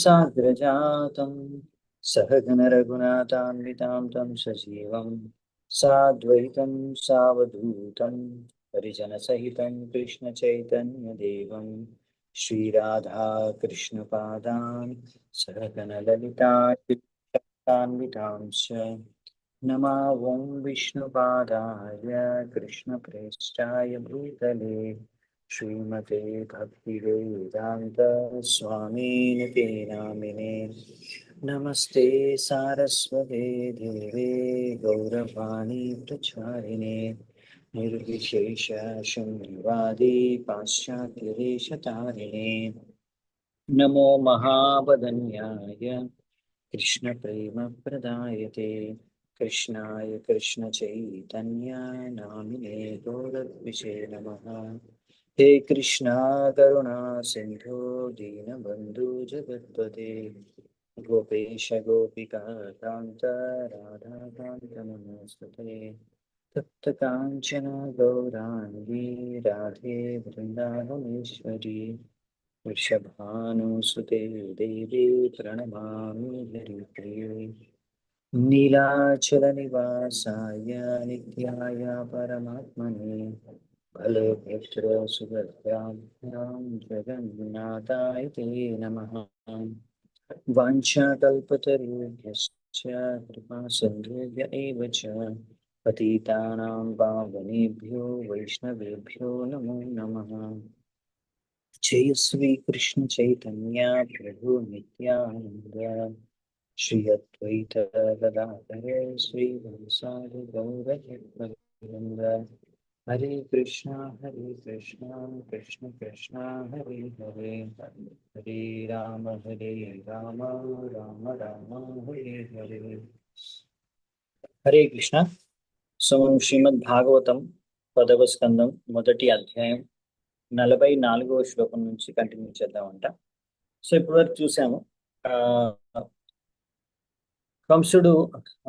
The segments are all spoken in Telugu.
साग्रजातं सहगण रघुनाथान्वितां तं सजीवं साद्वैतं सावधूतं परिजनसहितं कृष्णचैतन्यदेवं श्रीराधा कृष्णपादान् सहगण ललिता श्रीविशाखान्वितांश्च नमावं विष्णुपादाय कृष्णप्रेष्ठाय भूतले श्रीमते भक्तिवेदान्त स्वामिनिते नामिने नमस्ते सारस्वते देवे गौरवाणी प्रचारिणे निर्विशेष शून्यवादी पाश्चात्यदेशतारिणे नमो महावदन्याय कृष्णप्रेमप्रदायते कृष्णाय कृष्णचैतन्य नामिने गौरद्विषे नमः। हे कृष्णा करुणा सिंधु दीनबंधु जगत्पते गोपेश गोपिका कांत राधा कांत नमोस्तुते तप्त कांचन गौरांगी राधे वृंदावनेश्वरी वृषभानुसुते देवी प्रणमामि हरिप्रिये नीलाचलनिवासाय नित्याय परमात्मने बलभद्रसुभद्राभ्यां जगन्नाथाय ते नमः। वाञ्छाकल्पतरुभ्यश्च कृपासिन्धुभ्य एव च पतितानां पावनेभ्यो वैष्णवेभ्यो नमो नमः। जय श्री कृष्ण चैतन्य प्रभु नित्यानंद श्री अद्वैत गदाधर श्रीवासादि गौरभक्तवृंद हरे कृष्णा कृष्ण कृष्णा हरे हरे हरे राम राम राम हरे हरे हरे कृष्ण। సో శ్రీమద్ భాగవతం 10వ స్కందం మొదటి అధ్యాయం 44వ శ్లోకం నుంచి కంటిన్యూ చేద్దామంట. సో ఇప్పటివరకు చూసాము కంసుడు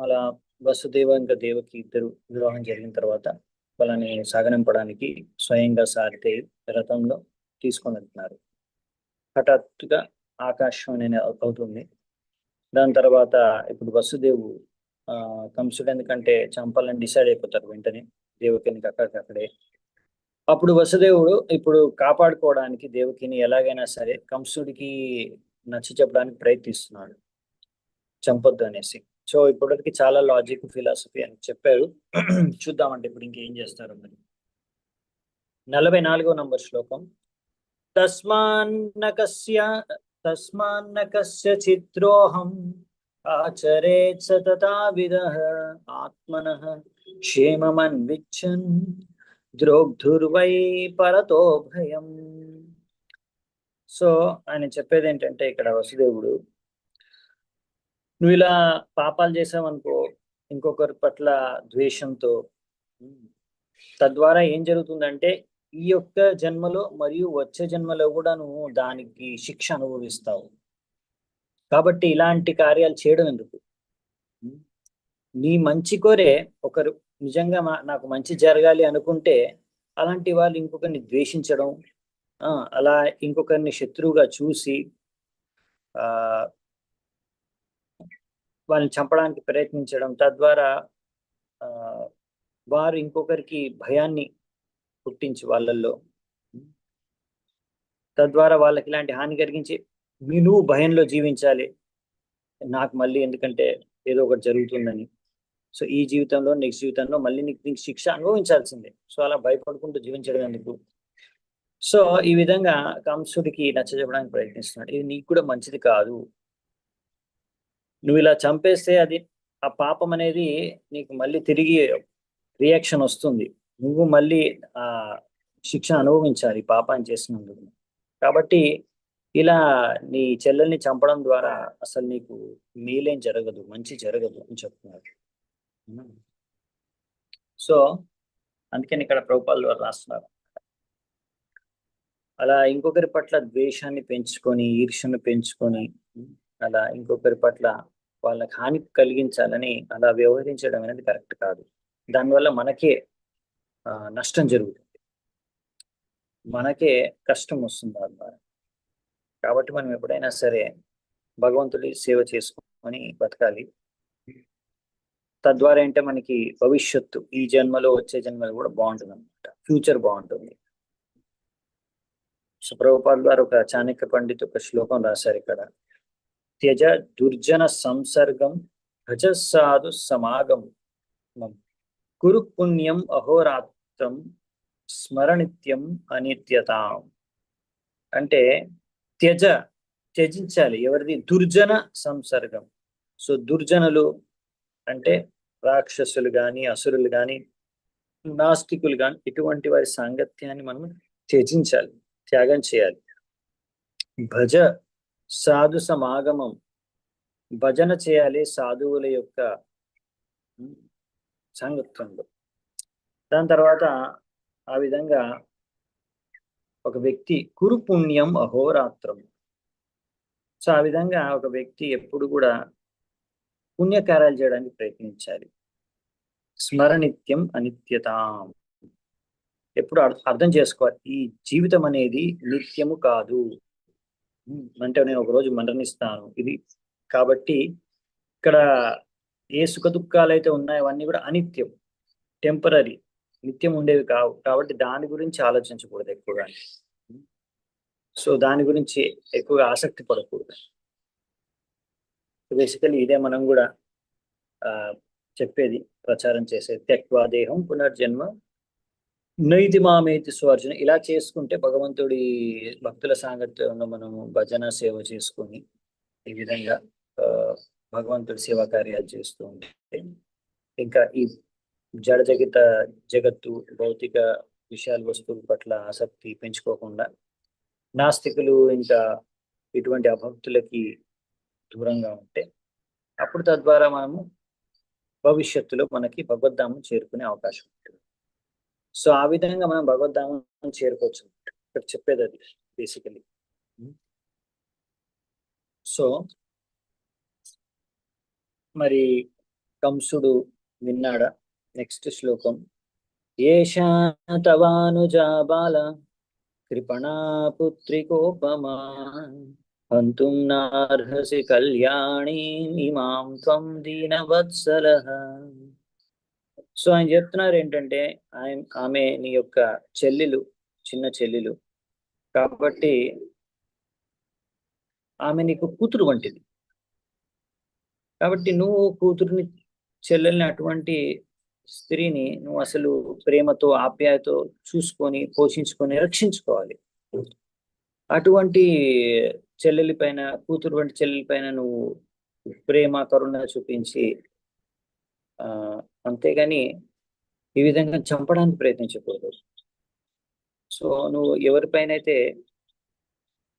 అలా వసుదేవ ఇంకా దేవకి ఇద్దరు వివాహం జరిగిన తర్వాత వాళ్ళని సాగనంపడానికి స్వయంగా సారితేయి రథంలో తీసుకొని వెళ్తున్నారు. హఠాత్తుగా ఆకాశం అనేది అవుతుంది. దాని తర్వాత ఇప్పుడు వసుదేవు కంసుడు ఎందుకంటే చంపాలని డిసైడ్ అయిపోతారు వెంటనే దేవకిని అక్కడికక్కడే. అప్పుడు వసుదేవుడు ఇప్పుడు కాపాడుకోవడానికి దేవకిని ఎలాగైనా సరే కంసుడికి నచ్చ చెప్పడానికి ప్రయత్నిస్తున్నాడు, చంపొద్దు అనేసి. సో ఇప్పటికి చాలా లాజిక్ ఫిలాసఫీ అని చెప్పారు. చూద్దామంటే ఇప్పుడు ఇంకేం చేస్తారు మరి. 44వ నంబర్ శ్లోకం. తస్మాన్నకస్య చిత్రోహం ఆచరేత్ సతతా విదః ఆత్మనః క్షేమమన్విచ్చన్ ద్రోగ్ధుర్వై పరతో భయం. సో ఆయన చెప్పేది ఏంటంటే ఇక్కడ వసుదేవుడు, నువ్వు ఇలా పాపాలు చేసావనుకో ఇంకొకరి పట్ల ద్వేషంతో, తద్వారా ఏం జరుగుతుందంటే ఈ యొక్క జన్మలో మరియు వచ్చే జన్మలో కూడా నువ్వు దానికి శిక్ష అనుభవిస్తావు. కాబట్టి ఇలాంటి కార్యాలు చేయడం ఎందుకు? నీ మంచి కోరే ఒకరు నిజంగా నాకు మంచి జరగాలి అనుకుంటే అలాంటి వాళ్ళు ఇంకొకరిని ద్వేషించడం, అలా ఇంకొకరిని శత్రువుగా చూసి వాళ్ళని చంపడానికి ప్రయత్నించడం, తద్వారా వారు ఇంకొకరికి భయాన్ని పుట్టించి వాళ్ళల్లో, తద్వారా వాళ్ళకి ఇలాంటి హాని కలిగించి నువ్వు భయంలో జీవించాలి నాకు మళ్ళీ ఎందుకంటే ఏదో ఒకటి జరుగుతుందని. సో ఈ జీవితంలో నెక్స్ట్ జీవితంలో మళ్ళీ నీకు శిక్ష అనుభవించాల్సిందే. సో అలా భయపడుకుంటూ జీవించడం ఎందుకు? సో ఈ విధంగా కంసుడికి నచ్చజెప్పడానికి ప్రయత్నిస్తున్నాడు. ఇది నీకు కూడా మంచిది కాదు. నువ్వు ఇలా చంపేస్తే అది ఆ పాపం అనేది నీకు మళ్ళీ తిరిగి రియాక్షన్ వస్తుంది. నువ్వు మళ్ళీ ఆ శిక్ష అనుభవించాలి పాపాన్ని చేసినందుకు. కాబట్టి ఇలా నీ చెల్లెల్ని చంపడం ద్వారా అసలు నీకు మేలేం జరగదు, మంచి జరగదు అని చెప్తున్నారు. సో అందుకని ఇక్కడ ప్రభుపాదుల ద్వారా రాస్తున్నారు, అలా ఇంకొకరి పట్ల ద్వేషాన్ని పెంచుకొని ఈర్ష్యను పెంచుకొని అలా ఇంకొకరి పట్ల వాళ్ళకి హాని కలిగించాలని అలా వ్యవహరించడం అనేది కరెక్ట్ కాదు. దానివల్ల మనకే నష్టం జరుగుతుంది, మనకే కష్టం వస్తుంది దాని ద్వారా. కాబట్టి మనం ఎప్పుడైనా సరే భగవంతుడి సేవ చేసుకొని బతకాలి. తద్వారా ఏంటంటే మనకి భవిష్యత్తు ఈ జన్మలో వచ్చే జన్మలో కూడా బాగుంటుంది అనమాట, ఫ్యూచర్ బాగుంటుంది. సో ప్రభుపాదుల గారు ఒక చాణక్య పండిత్ ఒక శ్లోకం రాశారు ఇక్కడ. త్యజ దుర్జన సంసర్గం భజ సాధు సమాగం కురు పుణ్యం అహోరాత్రం స్మరణిత్యం అనిత్యతాం. అంటే త్యజించాలి ఎవరిది? దుర్జన సంసర్గం. సో దుర్జనులు అంటే రాక్షసులు గాని, అసురులు గాని, నాస్తికులు గాని, ఇటువంటి వారి సాంగత్యాన్ని మనం త్యజించాలి, త్యాగం చేయాలి. భజ సాధు సమాగమం, భజన చేయాలి సాధువుల యొక్క సాంగత్యంలో. దాని తర్వాత ఆ విధంగా ఒక వ్యక్తి కురు పుణ్యం అహోరాత్రం. సో ఆ విధంగా ఒక వ్యక్తి ఎప్పుడు కూడా పుణ్యకార్యాలు చేయడానికి ప్రయత్నించాలి. స్మరణిత్యం అనిత్యతాం. ఎప్పుడు అర్థం చేసుకోవాలి, ఈ జీవితం అనేది నిత్యము కాదు. అంటే నేను ఒక రోజు మరణిస్తాను ఇది. కాబట్టి ఇక్కడ ఏ సుఖ దుఃఖాలు అయితే ఉన్నాయో అవన్నీ కూడా అనిత్యం, టెంపరీ, నిత్యం ఉండేవి కావు. కాబట్టి దాని గురించి ఆలోచించకూడదు ఎక్కువగా. సో దాని గురించి ఎక్కువగా ఆసక్తి పడకూడదు. బేసికలీ ఇదే మనం కూడా చెప్పేది, ప్రచారం చేసేది. త్యక్వా దేహం పునర్జన్మ నైతి మామేతి స్వర్జన. ఇలా చేసుకుంటే భగవంతుడి భక్తుల సాంగత్యంలో మనము భజన సేవ చేసుకొని ఈ విధంగా భగవంతుడి సేవా కార్యాలు చేస్తూ ఉంటే ఇంకా ఈ జగత్తు భౌతిక విషయాల వస్తువుల పట్ల ఆసక్తి పెంచుకోకుండా నాస్తికులు ఇంకా ఇటువంటి అభక్తులకి దూరంగా ఉంటే అప్పుడు తద్వారా మనము భవిష్యత్తులో మనకి భగవద్ధామం చేరుకునే అవకాశం ఉంటుంది. సో ఆ విధంగా మనం భగవద్ధామం చేరుకోవచ్చు. ఇక్కడ చెప్పేది అది బేసికలీ. సో మరి కంసుడు విన్నాడా? నెక్స్ట్ శ్లోకం. ఏషా తవానుజా బాల కృపణా పుత్రికోపమా హంతుం నార్హసి కళ్యాణీం ఇమాం త్వం దీనవత్సలః. సో ఆయన చెప్తున్నారు ఏంటంటే ఆమె నీ యొక్క చెల్లెలు, చిన్న చెల్లెలు కాబట్టి ఆమె నీకు కూతురు వంటిది. కాబట్టి నువ్వు కూతురుని, చెల్లెల్ని, అటువంటి స్త్రీని నువ్వు అసలు ప్రేమతో ఆప్యాయతో చూసుకొని పోషించుకొని రక్షించుకోవాలి. అటువంటి చెల్లెలి పైన, కూతురు వంటి చెల్లెలి పైన నువ్వు ప్రేమ కరుణ చూపించి అంతేగాని ఈ విధంగా చంపడానికి ప్రయత్నించకూడదు. సో నువ్వు ఎవరిపైన అయితే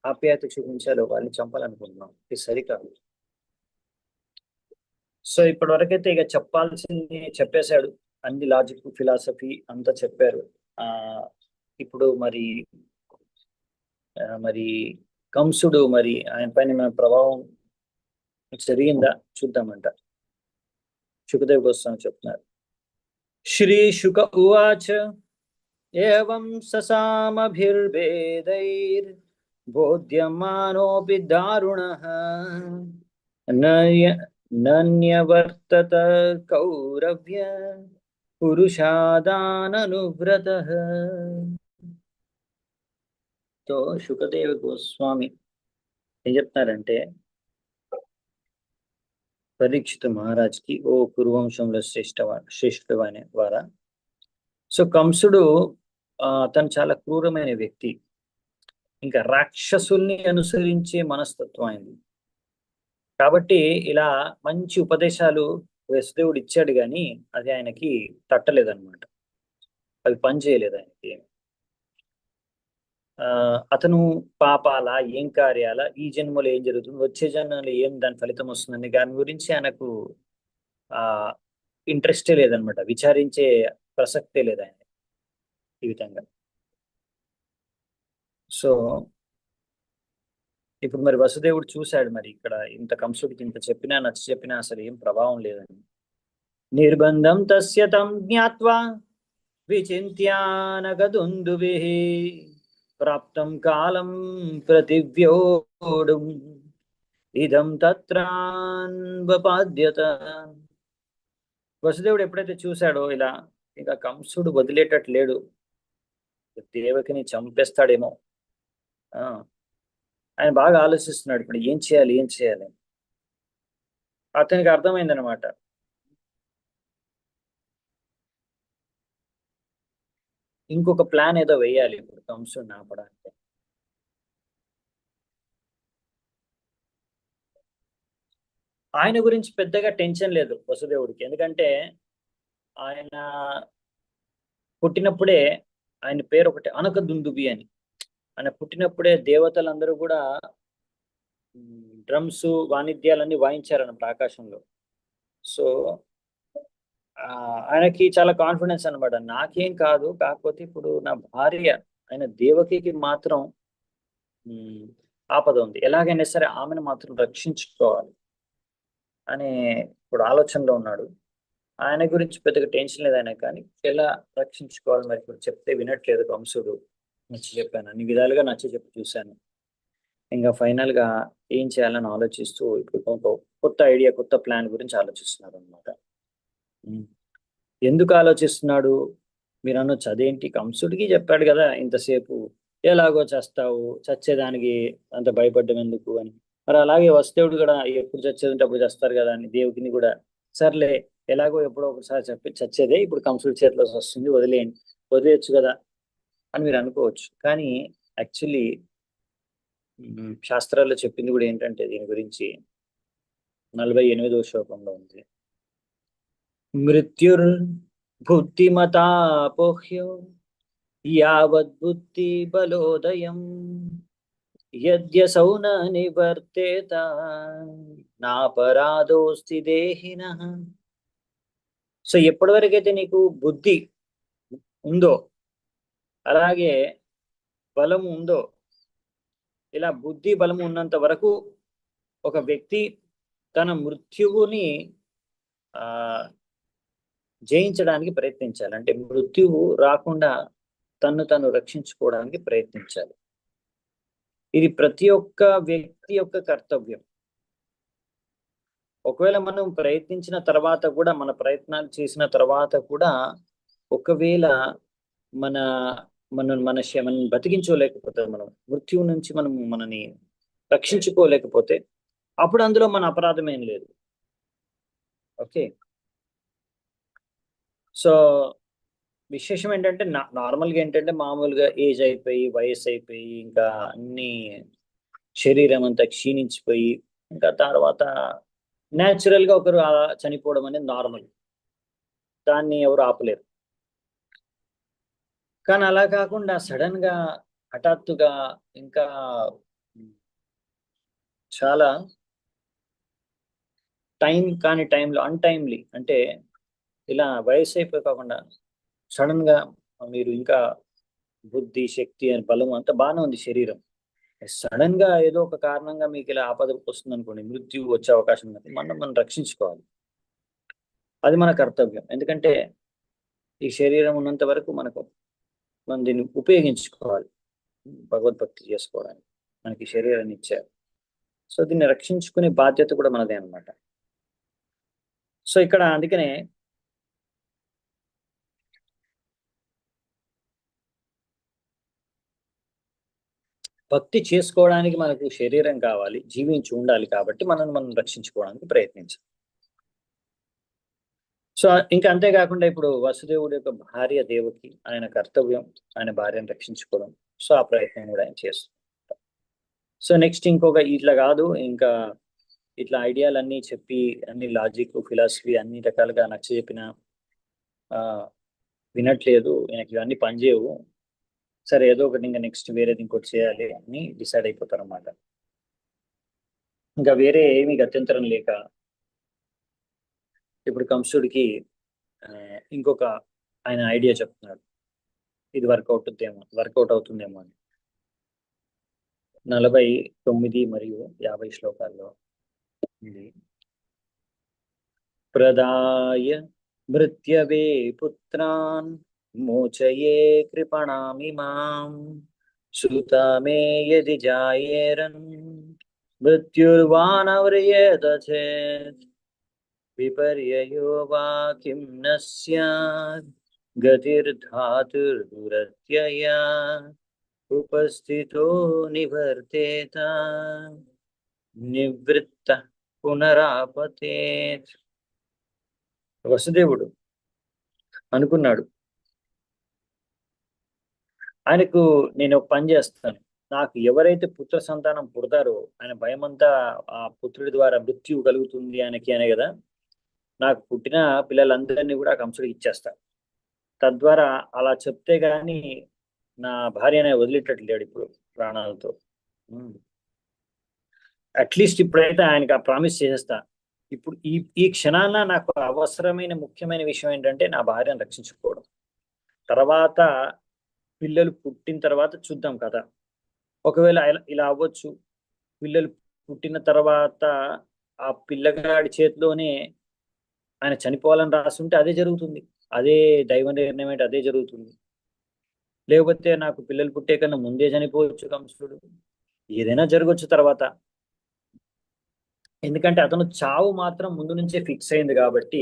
ఆప్యాయత చూపించాలో వాళ్ళని చంపాలనుకుంటున్నావు, ఇది సరికాదు. సో ఇప్పటి వరకైతే ఇక చెప్పాల్సింది చెప్పేశాడు, అన్ని లాజిక్ ఫిలాసఫీ అంతా చెప్పారు. ఇప్పుడు మరి కంసుడు మరి ఆయన పైన మన ప్రభావం జరిగిందా చూద్దామంట. శుకదేవ్ గోస్వామి చెప్తున్నారు. శ్రీ శుక ఉవాచ ఏవం ససామభిర్వేదైర్ బోధ్యమానోపి దారుణః నన్యవర్తత కౌరవ్య పురుషాదాననువ్రతః. తో శుకదేవ గోస్వామి ఏం చెప్తున్నారంటే, పరీక్షిత్ మహారాజ్కి, ఓ కురువంశంలో శ్రేష్ఠమైన వారా. సో కంసుడు తను చాలా క్రూరమైన వ్యక్తి, ఇంకా రాక్షసుల్ని అనుసరించే మనస్తత్వం అయింది. కాబట్టి ఇలా మంచి ఉపదేశాలు వసుదేవుడు ఇచ్చాడు కానీ అది ఆయనకి తట్టలేదన్నమాట, అవి పనిచేయలేదు ఆయనకి. అతను పాపాలా, ఏం కార్యాలా, ఈ జన్మలో ఏం జరుగుతుంది, వచ్చే జన్మలో ఏం దాని ఫలితం వస్తుందని దాని గురించి ఆయనకు ఇంట్రెస్టే లేదనమాట, విచారించే ప్రసక్తే లేదు ఆయన ఈ విధంగా. సో ఇప్పుడు మరి వసుదేవుడు చూశాడు, మరి ఇక్కడ ఇంత కంసుడికి ఇంత చెప్పినా నచ్చ చెప్పినా అసలు ఏం ప్రభావం లేదని. నిర్బంధం తస్య తం జ్ఞాత్వా విచింత్యానగదుందుభిః ప్రాప్తం కాలం ప్రతివ్యోఢుం ఇదం తత్రాన్వపాద్యత. వసుదేవుడు ఎప్పుడైతే చూశాడో ఇలా, ఇక కంసుడు వదిలేటట్లేడు, దేవకిని చంపేస్తాడేమో. ఆ ఆయన బాగా ఆలోచిస్తున్నాడు, ఇప్పుడు ఏం చేయాలి ఏం చేయాలి. అతనికి అర్థమైందనమాట. ఇంకొక ప్లాన్ ఏదో వేయాలి ఇప్పుడు కంసుడిని ఆపడానికి. ఆయన గురించి పెద్దగా టెన్షన్ లేదు వసుదేవుడికి, ఎందుకంటే ఆయన పుట్టినప్పుడే, ఆయన పేరు ఒకటి అనక దుందుబి అని. ఆయన పుట్టినప్పుడే దేవతలందరూ కూడా డ్రమ్స్ వాయిద్యాలన్నీ వాయించారన్నమాట ఆకాశంలో. సో ఆయనకి చాలా కాన్ఫిడెన్స్ అనమాట, నాకేం కాదు, కాకపోతే ఇప్పుడు నా భార్య ఆయన దేవకికి మాత్రం ఉమ్, ఆపద ఉంది, ఎలాగైనా సరే ఆమెను మాత్రం రక్షించుకోవాలి అనే ఇప్పుడు ఆలోచనలో ఉన్నాడు. ఆయన గురించి పెద్దగా టెన్షన్ లేదు ఆయన, కానీ ఎలా రక్షించుకోవాలి మరి ఇప్పుడు చెప్తే వినట్లేదు కంసుడు. నచ్చ చెప్పాను, అన్ని విధాలుగా నచ్చ చెప్పి చూశాను. ఇంకా ఫైనల్ గా ఏం చేయాలని ఆలోచిస్తూ ఇప్పుడు ఒక కొత్త ఐడియా, కొత్త ప్లాన్ గురించి ఆలోచిస్తున్నారు అనమాట. ఎందుకు ఆలోచిస్తున్నాడు మీరు అనొచ్చు, అదేంటి కంసుడికి చెప్పాడు కదా ఇంతసేపు, ఎలాగో చేస్తావు, చచ్చేదానికి అంత భయపడ్డం ఎందుకు అని. మరి అలాగే వసుదేవుడు కూడా ఎప్పుడు చచ్చేదంటే అప్పుడు చేస్తారు కదా అని దేవుడిని కూడా, సర్లే ఎలాగో ఎప్పుడో ఒకసారి చెప్పి చచ్చేదే, ఇప్పుడు కంసుడి చేతిలో వస్తుంది, వదిలేయండి, వదిలేయచ్చు కదా అని మీరు అనుకోవచ్చు. కానీ యాక్చువల్లీ శాస్త్రాల్లో చెప్పింది కూడా ఏంటంటే దీని గురించి 48వ శ్లోకంలో ఉంది, మృత్యుర్బుద్ధిమతాపోహ్యో యావద్బుద్ధి బలోదయం యద్యసౌ న నివర్తేత నాపరాధోస్తి దేహినః. సో ఎప్పటి వరకైతే నీకు బుద్ధి ఉందో, అలాగే బలం ఉందో, ఇలా బుద్ధి బలము ఉన్నంత వరకు ఒక వ్యక్తి తన మృత్యువుని ఆ జయించడానికి ప్రయత్నించాలి, అంటే మృత్యువు రాకుండా తను రక్షించుకోవడానికి ప్రయత్నించాలి. ఇది ప్రతి ఒక్క వ్యక్తి యొక్క కర్తవ్యం. ఒకవేళ మనం ప్రయత్నించిన తర్వాత కూడా, మన ప్రయత్నాలు చేసిన తర్వాత కూడా, ఒకవేళ మన మనం బతికించుకోలేకపోతే, మనం మృత్యువు నుంచి మనం మనని రక్షించుకోలేకపోతే, అప్పుడు అందులో మన అపరాధం ఏం లేదు. ఓకే. సో విశేషం ఏంటంటే నార్మల్గా ఏంటంటే మామూలుగా ఏజ్ అయిపోయి, వయసు అయిపోయి, ఇంకా అన్ని శరీరం అంతా క్షీణించిపోయి, ఇంకా తర్వాత న్యాచురల్ గా ఒకరు అలా చనిపోవడం అనేది నార్మల్, దాన్ని ఎవరు ఆపలేరు. కానీ అలా కాకుండా సడన్ గా హఠాత్తుగా, ఇంకా చాలా టైం కాని టైంలో అన్టైమ్లీ, అంటే ఇలా వయసు అయిపోయి కాకుండా సడన్ గా మీరు ఇంకా బుద్ధి శక్తి అని బలం అంతా బాగానే ఉంది శరీరం, సడన్ గా ఏదో ఒక కారణంగా మీకు ఇలా ఆపద వస్తుంది అనుకోండి, మృత్యు వచ్చే అవకాశం ఉంది, మనం రక్షించుకోవాలి. అది మన కర్తవ్యం, ఎందుకంటే ఈ శరీరం ఉన్నంత వరకు మనం దీన్ని ఉపయోగించుకోవాలి భగవద్భక్తి చేసుకోవడానికి, మనకి శరీరాన్ని ఇచ్చారు. సో దీన్ని రక్షించుకునే బాధ్యత కూడా మనదే అనమాట. సో ఇక్కడ అందుకనే భక్తి చేసుకోవడానికి మనకు శరీరం కావాలి, జీవించి ఉండాలి, కాబట్టి మనం రక్షించుకోవడానికి ప్రయత్నించాలి. సో ఇంకా అంతేకాకుండా ఇప్పుడు వసుదేవుడి యొక్క భార్య దేవకి, ఆయన కర్తవ్యం ఆయన భార్యను రక్షించుకోవడం. సో ఆ ప్రయత్నం కూడా ఆయన చేస్తారు. సో నెక్స్ట్ ఇంకొక ఇట్లా కాదు, ఇంకా ఇట్లా ఐడియాలన్నీ చెప్పి, అన్ని లాజిక్ ఫిలాసఫీ అన్ని రకాలుగా నచ్చ చెప్పిన వినట్లేదు, నాకు ఇవన్నీ పనిచేయవు, సరే ఏదో ఒకటి ఇంకా నెక్స్ట్ వేరేది ఇంకోటి చేయాలి అని డిసైడ్ అయిపోతారు అన్నమాట. ఇంకా వేరే ఏమీ గత్యంతరం లేక ఇప్పుడు కంసుడికి ఇంకొక ఆయన ఐడియా చెప్తున్నాడు, ఇది వర్కౌట్ అవుతుందేమో అని. 49 మరియు 50 శ్లోకాల్లో ఉంది. ప్రదాయ భృత్యవే పుత్రాన్ మోచయే కృపణామి మాం సుత మే యది జాయేరన్ మృత్యుర్వానవ్రియేత చేత్ విపర్యయో వా కిం న స్యాత్ గతిర్ధాతుర్దురత్యయా ఉపస్థితో నివర్తేత నివృత్త పునరాపతేత్. వసుదేవుడు అనుకున్నాడు, ఆయనకు నేను ఒక పని చేస్తాను, నాకు ఎవరైతే పుత్ర సంతానం పుడతారో ఆయన భయమంతా ఆ పుత్రుడి ద్వారా మృత్యువు కలుగుతుంది ఆయనకి అనే కదా, నాకు పుట్టిన పిల్లలందరినీ కూడా కంసుడికి ఇచ్చేస్తా. తద్వారా అలా చెప్తే గాని నా భార్య అనే వదిలేటట్లేడు ఇప్పుడు ప్రాణాలతో. అట్లీస్ట్ ఇప్పుడైతే ఆయనకి ఆ ప్రామిస్ చేసేస్తా. ఇప్పుడు ఈ క్షణాన నాకు అవసరమైన ముఖ్యమైన విషయం ఏంటంటే నా భార్యను రక్షించుకోవడం. తర్వాత పిల్లలు పుట్టిన తర్వాత చూద్దాం కదా. ఒకవేళ ఇలా అవ్వచ్చు, పిల్లలు పుట్టిన తర్వాత ఆ పిల్లగాడి చేతిలోనే ఆయన చనిపోవాలని రాస్తుంటే అదే జరుగుతుంది, అదే దైవ నిర్ణయం అంటే అదే జరుగుతుంది. లేకపోతే నాకు పిల్లలు పుట్టే కన్నా ముందే చనిపోవచ్చు కంసుడు, ఏదైనా జరగవచ్చు తర్వాత. ఎందుకంటే అతను చావు మాత్రం ముందు నుంచే ఫిక్స్ అయింది కాబట్టి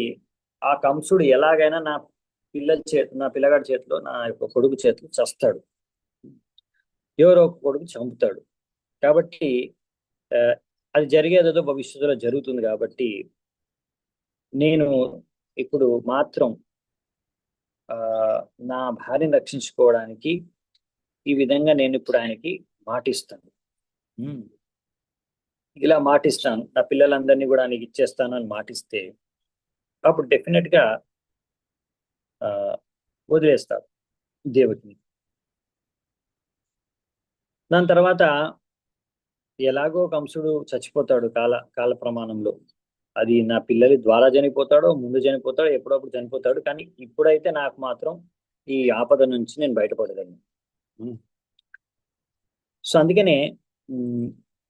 ఆ కంసుడు ఎలాగైనా నా పిల్లగాడి చేతిలో, నా యొక్క కొడుకు చేతిలో చస్తాడు, ఎవరో ఒక కొడుకు చంపుతాడు. కాబట్టి అది జరిగేదేదో భవిష్యత్తులో జరుగుతుంది కాబట్టి నేను ఇప్పుడు మాత్రం నా భార్యను రక్షించుకోవడానికి ఈ విధంగా నేను ఇప్పుడు ఆయనకి మాటిస్తాను. ఇలా మాటిస్తాను, నా పిల్లలందరినీ కూడా నీకు ఇచ్చేస్తాను అని మాటిస్తే అప్పుడు డెఫినెట్ గా వదిలేస్తారు దేవకిని. దాని తర్వాత ఎలాగో కంసుడు చచ్చిపోతాడు కాల ప్రమాణంలో. అది నా పిల్లల ద్వారా చనిపోతాడో ముందు చనిపోతాడో ఎప్పుడప్పుడు చనిపోతాడు, కానీ ఇప్పుడైతే నాకు మాత్రం ఈ ఆపద నుంచి నేను బయటపడగలను. సో అందుకనే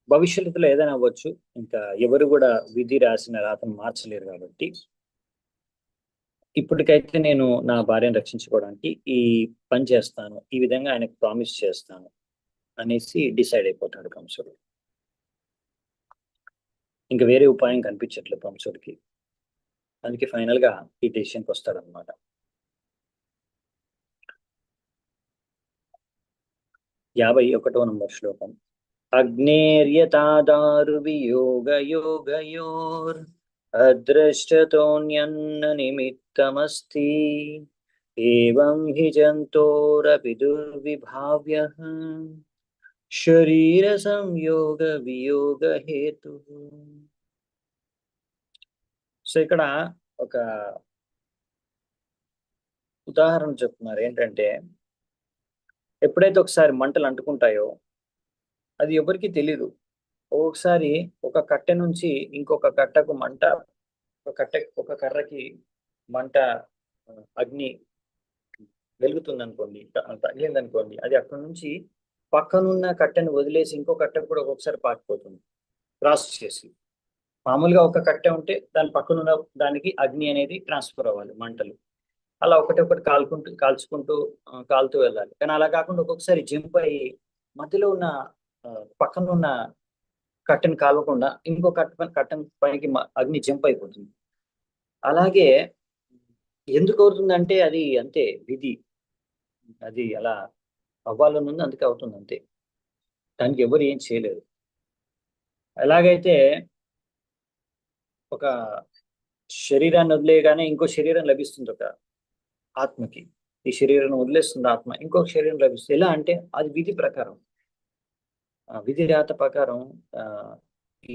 భవిష్యత్తులో ఏదైనా అవ్వచ్చు, ఇంకా ఎవరు కూడా విధి రాసిన రాతను మార్చలేరు కాబట్టి ఇప్పటికైతే నేను నా భార్యను రక్షించుకోవడానికి ఈ పని చేస్తాను, ఈ విధంగా ఆయనకు ప్రామిస్ చేస్తాను అనేసి డిసైడ్ అయిపోతాడు కంసుడు. ఇంకా వేరే ఉపాయం కనిపించట్లేదు కంసుడికి. అందుకే ఫైనల్ గా ఈ డెసిషన్కి వస్తాడనమాట. 51వ నంబర్ శ్లోకం. అగ్నేర్యతాదారు వియోగయోగయోర్ అదృష్టతోన్యన్న నిమిత్తమస్తి ఏవం హి జంతోరపి దుర్విభావ్యః శరీర సంయోగ వియోగ హేతు. సో ఇక్కడ ఒక ఉదాహరణ చెప్తున్నారు ఏంటంటే, ఎప్పుడైతే ఒకసారి మంటలు అంటుకుంటాయో అది ఎవరికి తెలీదు. ఒక్కొక్కసారి ఒక కట్టె నుంచి ఇంకొక కట్టకు మంట, ఒక కర్రకి మంట అగ్ని వెలుగుతుంది అనుకోండి, తగిలింది అనుకోండి, అది అక్కడ నుంచి పక్కనున్న కట్టెను వదిలేసి ఇంకో కట్టెకు కూడా ఒక్కొక్కసారి పాకిపోతుంది క్రాస్ చేసి. మామూలుగా ఒక కట్టె ఉంటే దాని పక్కనున్న దానికి అగ్ని అనేది ట్రాన్స్ఫర్ అవ్వాలి, మంటలు అలా ఒకటి కాల్చుకుంటూ కాలుతూ వెళ్ళాలి. కానీ అలా కాకుండా ఒక్కొక్కసారి జంప్ అయ్యి మధ్యలో ఉన్న పక్కన ఉన్న కట్టెను కాలకుండా ఇంకో కట్టెన్ పైకి అగ్ని జంప్ అయిపోతుంది. అలాగే ఎందుకు అవుతుందంటే అది అంతే విధి, అది అలా అవ్వాలని ఉంది, అందుకే అవుతుంది అంతే, దానికి ఎవరు ఏం చేయలేరు. ఎలాగైతే ఒక శరీరాన్ని వదిలేయగానే ఇంకో శరీరం లభిస్తుంది ఒక ఆత్మకి, ఈ శరీరం వదిలేస్తుంది ఆత్మ, ఇంకొక శరీరం లభిస్తుంది. ఎలా అంటే అది విధి ప్రకారం, విధి రాత ప్రకారం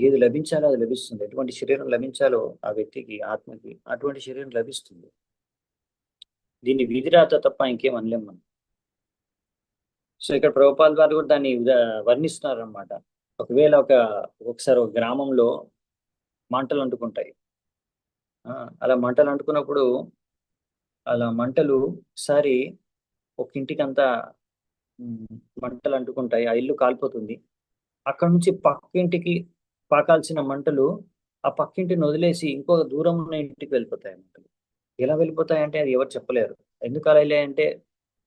ఏది లభించాలో అది లభిస్తుంది. ఎటువంటి శరీరం లభించాలో ఆ వ్యక్తికి, ఆత్మకి అటువంటి శరీరం లభిస్తుంది. దీన్ని విధి రాత తప్ప ఇంకేం అనలేం మనం. సో ఇక్కడ ప్రభుపాల్ వారు కూడా దాన్ని వర్ణిస్తున్నారు అనమాట. ఒకవేళ ఒకసారి ఒక గ్రామంలో మంటలు అంటుకుంటాయి. అలా మంటలు అంటుకున్నప్పుడు అలా మంటలు ఒకసారి ఒక ఇంటికంతా మంటలు అంటుకుంటాయి, ఆ ఇల్లు కాలిపోతుంది. అక్కడ నుంచి పక్కింటికి పాకాల్సిన మంటలు ఆ పక్కింటిని వదిలేసి ఇంకో దూరం ఉన్న ఇంటికి వెళ్ళిపోతాయి మంటలు. ఎలా వెళ్ళిపోతాయంటే అది ఎవరు చెప్పలేరు. ఎందుకు అలా వెళ్ళాయంటే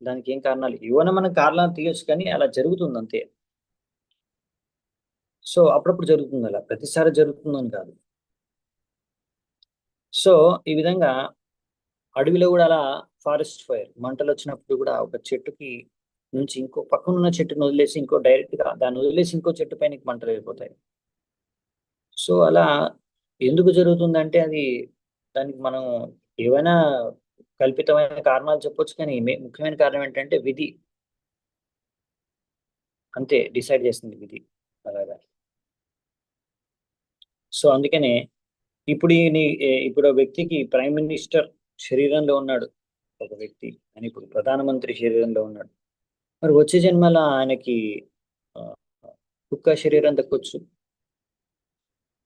దానికి ఏం కారణాలు, ఏమైనా మనం కారణాలు తీయొచ్చు, కానీ అలా జరుగుతుంది అంతే. సో అప్పుడప్పుడు జరుగుతుంది, అలా ప్రతిసారి జరుగుతుందని కాదు. సో ఈ విధంగా అడవిలో కూడా అలా ఫారెస్ట్ ఫైర్ మంటలు వచ్చినప్పుడు కూడా ఒక చెట్టుకి నుంచి ఇంకో పక్కన ఉన్న చెట్టును వదిలేసి ఇంకో డైరెక్ట్ గా దాన్ని వదిలేసి ఇంకో చెట్టు పైన మంటలు వెళ్ళిపోతాయి. సో అలా ఎందుకు జరుగుతుందంటే అది, దానికి మనం ఏవైనా కల్పితమైన కారణాలు చెప్పొచ్చు, కానీ ముఖ్యమైన కారణం ఏంటంటే విధి, అంతే డిసైడ్ చేస్తుంది విధి అలాగా. సో అందుకనే ఇప్పుడు ఇప్పుడు ఆ వ్యక్తికి ప్రైమ్ మినిస్టర్ శరీరంలో ఉన్నాడు, ఒక వ్యక్తి అని ఇప్పుడు ప్రధానమంత్రి శరీరంలో ఉన్నాడు. మరి వచ్చే జన్మల ఆయనకి ఆ, కుక్క శరీరం దక్కొచ్చు.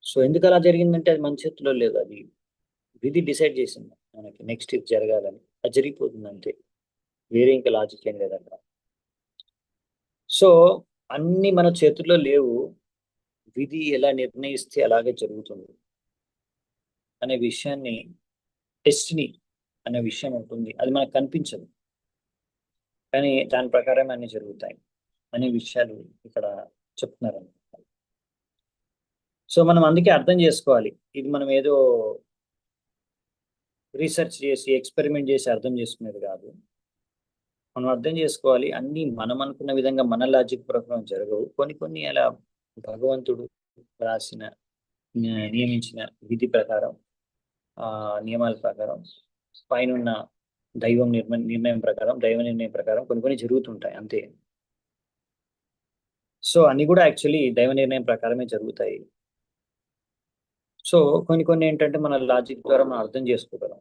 సో ఎందుకు అలా జరిగిందంటే అది మన చేతిలో లేదు, అది విధి డిసైడ్ చేసింది మనకి నెక్స్ట్ ఇది జరగాలని. అది జరిగిపోతుంది అంతే, వేరే ఇంకా లాజిక్ ఏం లేదక్కడ. సో అన్ని మన చేతుల్లో లేవు, విధి ఎలా నిర్ణయిస్తే అలాగే జరుగుతుంది అనే విషయాన్ని, డెస్టినీ అనే విషయం ఉంటుంది, అది మనకు కనిపించదు కానీ దాని ప్రకారం అన్ని జరుగుతాయి అనే విషయాలు ఇక్కడ చెప్తున్నారు. సో మనం అందుకే అర్థం చేసుకోవాలి, ఇది మనం ఏదో రీసెర్చ్ చేసి ఎక్స్పెరిమెంట్ చేసి అర్థం చేసుకునేది కాదు. మనం అర్థం చేసుకోవాలి, అన్ని మనం అనుకున్న విధంగా మన లాజిక్ ప్రకారం జరగవు, కొన్ని కొన్ని అలా భగవంతుడు రాసిన నియమించిన విధి ప్రకారం, ఆ నియమాల ప్రకారం, పైనున్న నిర్ణయం ప్రకారం, దైవ నిర్ణయం ప్రకారం కొన్ని కొన్ని జరుగుతుంటాయి అంతే. సో అన్ని కూడా యాక్చువల్లీ దైవ నిర్ణయం ప్రకారమే జరుగుతాయి. సో కొన్ని కొన్ని ఏంటంటే మన లాజిక్ ద్వారా మనం అర్థం చేసుకోగలం.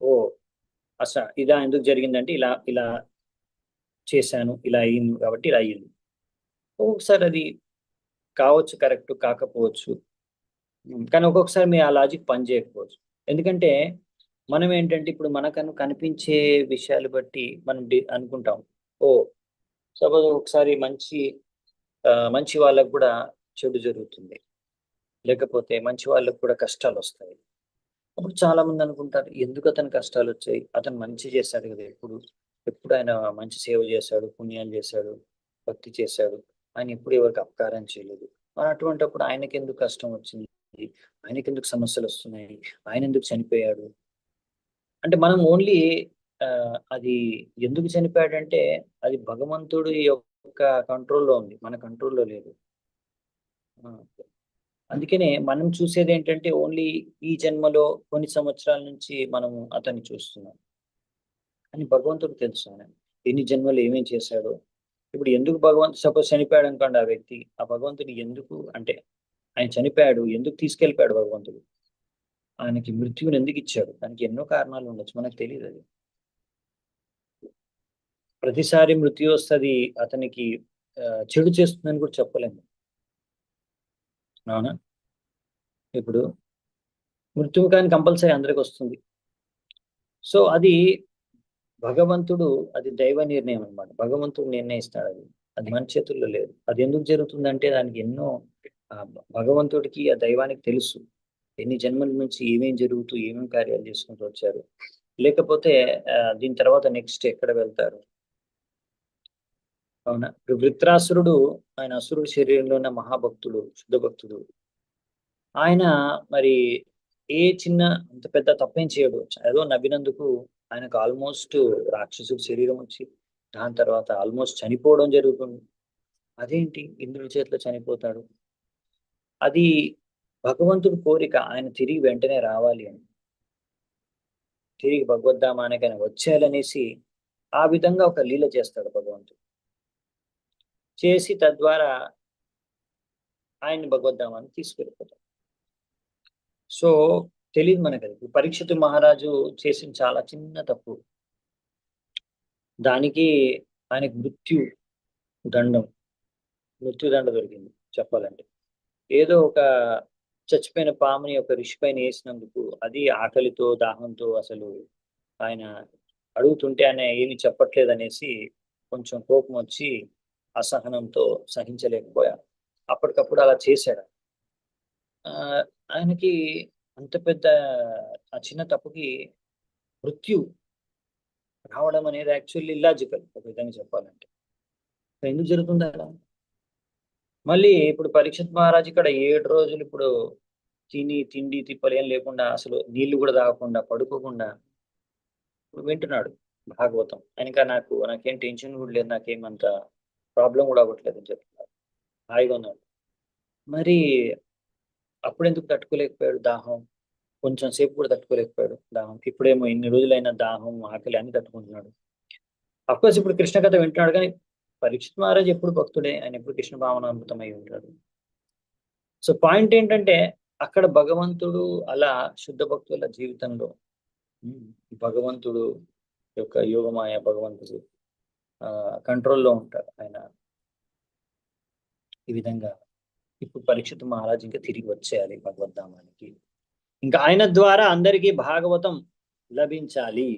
ఓ అసలు ఇదా ఎందుకు జరిగిందంటే ఇలా ఇలా చేశాను, ఇలా అయ్యింది కాబట్టి ఇలా అయ్యింది. ఒక్కొక్కసారి అది కావచ్చు, కరెక్ట్ కాకపోవచ్చు. కానీ ఒక్కొక్కసారి మీ ఆ లాజిక్ పని చేయకపోవచ్చు. ఎందుకంటే మనం ఏంటంటే ఇప్పుడు మనకను కనిపించే విషయాలు బట్టి మనం అనుకుంటాం, ఓ సపోజ్ ఒకసారి మంచి వాళ్ళకు కూడా చెడు జరుగుతుంది, లేకపోతే మంచి వాళ్ళకు కూడా కష్టాలు వస్తాయి. అప్పుడు చాలా మంది అనుకుంటారు, ఎందుకు అతని కష్టాలు వచ్చాయి, అతను మంచి చేశాడు కదా, ఎప్పుడు ఎప్పుడు ఆయన మంచి సేవ చేశాడు, పుణ్యాలు చేశాడు, భక్తి చేశాడు, ఆయన ఎప్పుడు ఎవరికి అపకారం చేయలేదు, మరి అటువంటిప్పుడు ఆయనకి ఎందుకు కష్టం వచ్చింది, ఆయనకి ఎందుకు సమస్యలు వస్తున్నాయి, ఆయన ఎందుకు చనిపోయాడు అంటే మనం ఓన్లీ అది ఎందుకు చనిపోయాడంటే అది భగవంతుడి యొక్క కంట్రోల్లో ఉంది, మన కంట్రోల్లో లేదు. ఆ, అందుకనే మనం చూసేది ఏంటంటే ఓన్లీ ఈ జన్మలో కొన్ని సంవత్సరాల నుంచి మనము అతన్ని చూస్తున్నాం, అని భగవంతుడు తెలుసు ఆయన ఎన్ని జన్మలు ఏమేం చేశాడో. ఇప్పుడు ఎందుకు భగవంతుడు సపోజ్ చనిపోయాడు అనుకోండి, ఆ వ్యక్తి ఆ భగవంతుడు ఎందుకు అంటే ఆయన చనిపోయాడు ఎందుకు తీసుకెళ్ళిపోయాడు భగవంతుడు, ఆయనకి మృత్యువుని ఎందుకు ఇచ్చాడు, దానికి ఎన్నో కారణాలు ఉండొచ్చు, మనకు తెలియదు అది. ప్రతిసారి మృత్యు వస్తుంది అతనికి చెడు చేస్తుందని కూడా చెప్పలేము, అవునా. ఇప్పుడు మృత్యువు కానీ కంపల్సరీ అందరికి వస్తుంది. సో అది భగవంతుడు, అది దైవ నిర్ణయం అన్నమాట, భగవంతుడు నిర్ణయిస్తాడు అది, అది మన చేతుల్లో లేదు. అది ఎందుకు జరుగుతుందంటే దానికి ఎన్నో ఆ, భగవంతుడికి ఆ దైవానికి తెలుసు ఎన్ని జన్మల నుంచి ఏమేం జరుగుతూ ఏమేం కార్యాలు చేసుకుంటూ వచ్చారు, లేకపోతే దీని తర్వాత నెక్స్ట్ ఎక్కడ వెళ్తారు. అవునా, ఇప్పుడు వృత్రాసురుడు, ఆయన అసురుడు శరీరంలో ఉన్న మహాభక్తుడు, శుద్ధ భక్తుడు. ఆయన మరి ఏ చిన్న అంత పెద్ద తప్పేం చేయడు, ఏదో నవ్వినందుకు ఆయనకు ఆల్మోస్ట్ రాక్షసుడి శరీరం వచ్చి దాని తర్వాత ఆల్మోస్ట్ చనిపోవడం జరుగుతుంది. అదేంటి ఇంద్రుడి చేతిలో చనిపోతాడు, అది భగవంతుడి కోరిక, ఆయన తిరిగి వెంటనే రావాలి అని, తిరిగి భగవద్ధామానికి ఆయన వచ్చేయాలనేసి ఆ విధంగా ఒక లీల చేస్తాడు భగవంతుడు, చేసి తద్వారా ఆయన్ని భగవద్ధామానికి తీసుకెళ్ళిపోతాడు. సో తెలియదు మనకి అది. ఇప్పుడు పరీక్షితు మహారాజు చేసిన చాలా చిన్న తప్పు, దానికి ఆయనకు దండం మృత్యుదండ దొరికింది చెప్పాలంటే. ఏదో ఒక చచ్చిపోయిన పాముని ఒక ఋషి పైన వేసినందుకు, అది ఆకలితో దాహంతో అసలు ఆయన అడుగుతుంటే ఆయన ఏమి చెప్పట్లేదు అనేసి కొంచెం కోపం వచ్చి అసహనంతో సహించలేకపోయా, అప్పటికప్పుడు అలా చేశాడు. ఆ, ఆయనకి అంత పెద్ద ఆ చిన్న తప్పుకి మృత్యు రావడం అనేది యాక్చువల్లీ ఇల్లాజికల్ ఒక విధంగా చెప్పాలంటే. ఎందుకు జరుగుతుంది అలా, మళ్ళీ ఇప్పుడు పరీక్షిత్ మహారాజ్ ఇక్కడ 7 రోజులు ఇప్పుడు తిండి తిప్పలు ఏం లేకుండా అసలు నీళ్లు కూడా తాగకుండా పడుకోకుండా ఇప్పుడు వింటున్నాడు భాగవతం. ఇంకా నాకేం టెన్షన్ కూడా లేదు, నాకేమంత ప్రాబ్లం కూడా అవ్వట్లేదు అని చెప్తున్నారు. హాయిగా ఉన్నాడు. మరి అప్పుడు ఎందుకు తట్టుకోలేకపోయాడు దాహం? కొంచెం సేపు కూడా తట్టుకోలేకపోయాడు దాహం. ఇప్పుడేమో ఇన్ని రోజులైన దాహం ఆకలి అన్ని తట్టుకుంటున్నాడు. అఫ్కోర్స్ ఇప్పుడు కృష్ణ కథ వింటున్నాడు, కానీ పరీక్షిత్ మహారాజ్ ఎప్పుడు భక్తుడే, ఆయన ఎప్పుడు కృష్ణ భావనామృతమై ఉంటాడు. సో పాయింట్ ఏంటంటే అక్కడ భగవంతుడు అలా శుద్ధ భక్తుల జీవితంలో ఉమ్, భగవంతుడు యొక్క యోగమాయ భగవంతుడు కంట్రోల్లో ఉంటారు ఆయన. ఈ విధంగా ఇప్పుడు పరీక్షిత్ మహారాజ్ ఇంకా తిరిగి వచ్చేయాలి భగవద్ధామానికి, ఇంకా ఆయన ద్వారా అందరికీ భాగవతం లభించాలి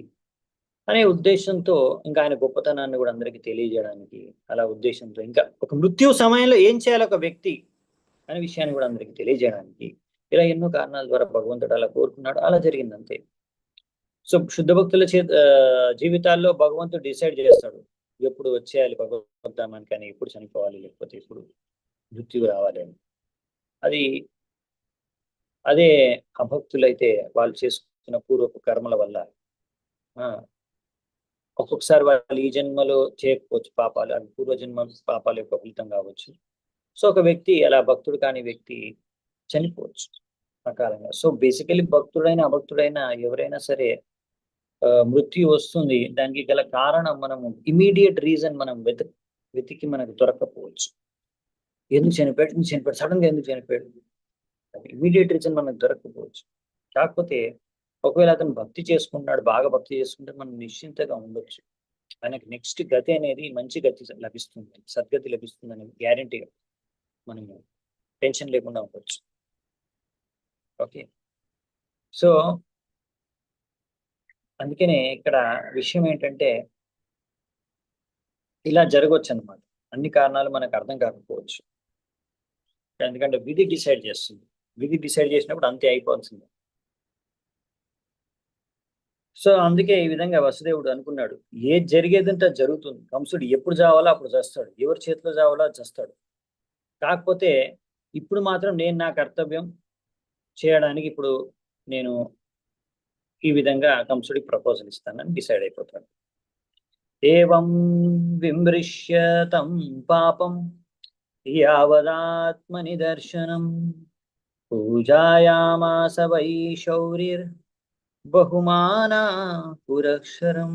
అనే ఉద్దేశంతో, ఇంకా ఆయన గొప్పతనాన్ని కూడా అందరికీ తెలియజేయడానికి అలా ఉద్దేశంతో, ఇంకా ఒక మృత్యు సమయంలో ఏం చేయాలి ఒక వ్యక్తి అనే విషయాన్ని కూడా అందరికీ తెలియజేయడానికి ఇలా ఎన్నో కారణాల ద్వారా భగవంతుడు అలా కోరుకున్నాడు, అలా జరిగింది అంతే. సో శుద్ధ భక్తుల జీవితాల్లో భగవంతుడు డిసైడ్ చేస్తాడు ఎప్పుడు వచ్చేయాలి భగవద్ధామానికి అని, ఎప్పుడు చనిపోవాలి, లేకపోతే ఎప్పుడు మృత్యు రావాలి అని. అది అదే అభక్తులైతే వాళ్ళు చేసుకున్న పూర్వపు కర్మల వల్ల ఒక్కొక్కసారి వాళ్ళు ఈ జన్మలో చేయకపోవచ్చు పాపాలు, అవి పూర్వజన్మ పాపాల యొక్క ఫలితం కావచ్చు. సో ఒక వ్యక్తి అలా భక్తుడు కాని వ్యక్తి చనిపోవచ్చు అకాలంగా. సో బేసికలీ భక్తుడైనా అభక్తుడైనా ఎవరైనా సరే మృత్యు వస్తుంది. దానికి గల కారణం మనము ఇమీడియట్ రీజన్ మనం వెతికి మనకు దొరకకపోవచ్చు. ఎందుకు చనిపోయాడు సడన్ గా ఎందుకు చనిపోయాడు, ఇమీడియట్ రీజన్ మనకు దొరకకపోవచ్చు. కాకపోతే ఒకవేళ అతను భక్తి చేసుకుంటున్నాడు, బాగా భక్తి చేసుకుంటే మనం నిశ్చింతగా ఉండొచ్చు. ఆయనకి నెక్స్ట్ గతి అనేది మంచి గతి లభిస్తుంది, సద్గతి లభిస్తుంది అనేది గ్యారంటీగా మనము టెన్షన్ లేకుండా ఉండొచ్చు. ఓకే, సో అందుకనే ఇక్కడ విషయం ఏంటంటే ఇలా జరగవచ్చు అనమాట. అన్ని కారణాలు మనకు అర్థం కాకపోవచ్చు, ఎందుకంటే విధి డిసైడ్ చేస్తుంది. విధి డిసైడ్ చేసినప్పుడు అంతే అయిపోవాల్సిందే. సో అందుకే ఈ విధంగా వసుదేవుడు అనుకున్నాడు, ఏది జరిగేదంటే జరుగుతుంది. కంసుడు ఎప్పుడు చావాలో అప్పుడు చేస్తాడు, ఎవరి చేతిలో చావాలో చేస్తాడు. కాకపోతే ఇప్పుడు మాత్రం నేను నా కర్తవ్యం చేయడానికి ఇప్పుడు నేను ఈ విధంగా కంసుడికి ప్రపోజల్ ఇస్తానని డిసైడ్ అయిపోతాడు. ఏవం విమృశ్యతం పాపం యావదాత్మ నిదర్శనం పూజాయామాస వై శౌరిర్ బహుమానా పురక్షరం.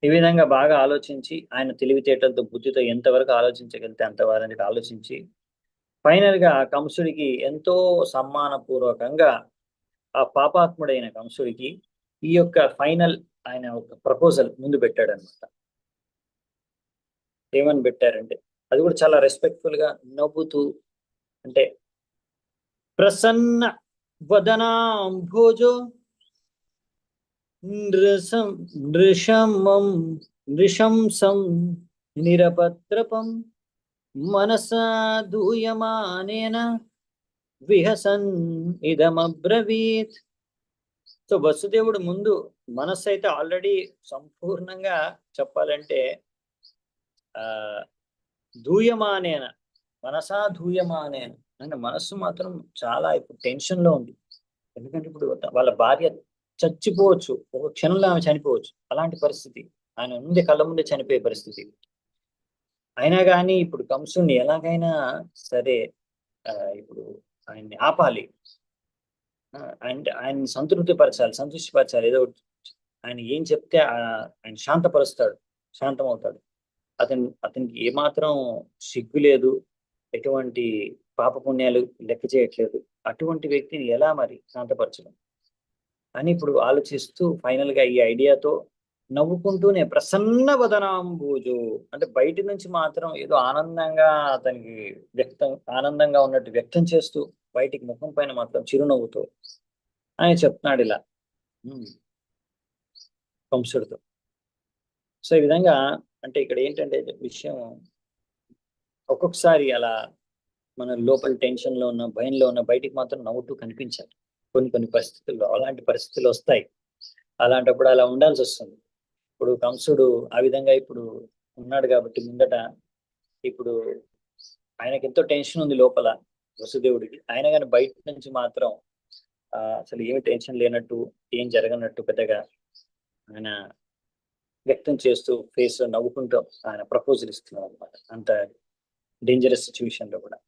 ఈ విధంగా బాగా ఆలోచించి ఆయన తెలివితేటలతో బుద్ధితో ఎంతవరకు ఆలోచించగలిగితే అంతవరకు ఆలోచించి ఫైనల్ గా కంసుడికి ఎంతో సమ్మానపూర్వకంగా ఆ పాపాత్ముడైన కంసుడికి ఈ యొక్క ఫైనల్ ఆయన ఒక ప్రపోజల్ ముందు పెట్టాడు అనమాట. ఏమని పెట్టారంటే అది కూడా చాలా రెస్పెక్ట్ఫుల్ గా నవ్వుతూ, అంటే ప్రసన్న వదనాంభోజో నృశంసం నిరపత్రపం మనసా దూయమానేన విహసన్ ఇదమబ్రవీత్. సో వసుదేవుడు ముందు మనస్సు అయితే ఆల్రెడీ సంపూర్ణంగా చెప్పాలంటే ఆ దూయమానేన మనసా దూయమానేన అంటే మనస్సు మాత్రం చాలా ఇప్పుడు టెన్షన్ లో ఉంది. ఎందుకంటే ఇప్పుడు వాళ్ళ భార్య చచ్చిపోవచ్చు, ఒక క్షణంలో ఆమె చనిపోవచ్చు, అలాంటి పరిస్థితి. ఆయన ముందే కళ్ళ ముందే చనిపోయే పరిస్థితి. అయినా కానీ ఇప్పుడు కంసుని ఎలాగైనా సరే ఇప్పుడు ఆయన్ని ఆపాలి, అంటే ఆయన్ని సంతృష్టి పరచాలి. ఏదో ఆయన ఏం చెప్తే ఆయన శాంతపరుస్తాడు, శాంతమవుతాడు. అతనికి ఏమాత్రం సిగ్గు లేదు, ఎటువంటి పాపపుణ్యాలు లెక్క చేయట్లేదు. అటువంటి వ్యక్తిని ఎలా మరి శాంతపరచడం అని ఇప్పుడు ఆలోచిస్తూ ఫైనల్ గా ఈ ఐడియాతో నవ్వుకుంటూనే ప్రసన్న వదనాంబూజు అంటే బయటి నుంచి మాత్రం ఏదో ఆనందంగా అతనికి ఆనందంగా ఉన్నట్టు వ్యక్తం చేస్తూ బయటికి ముఖం పైన మాత్రం చిరునవ్వుతో ఆయన చెప్తున్నాడు ఇలా కంసుడితో. సో ఈ విధంగా అంటే ఇక్కడ ఏంటంటే విషయం, ఒక్కొక్కసారి అలా మన లోపల టెన్షన్ లో ఉన్న భయంలో ఉన్న బయటికి మాత్రం నవ్వుతూ కనిపించాలి. కొన్ని పరిస్థితుల్లో అలాంటి పరిస్థితులు వస్తాయి, అలాంటప్పుడు అలా ఉండాల్సి వస్తుంది. ఇప్పుడు కంసుడు ఆ విధంగా ఇప్పుడు ఉన్నాడు కాబట్టి ముందట ఇప్పుడు ఆయనకి ఎంతో టెన్షన్ ఉంది లోపల వసుదేవుడికి, ఆయన కానీ బయట నుంచి మాత్రం అసలు ఏమి టెన్షన్ లేనట్టు, ఏం జరగనట్టు పెద్దగా ఆయన వ్యక్తం చేస్తూ ఫేస్ నవ్వుకుంటూ ఆయన ప్రపోజల్ ఇస్తున్నాడు అనమాట. అంత డేంజరస్ సిచ్యువేషన్ లో కూడా.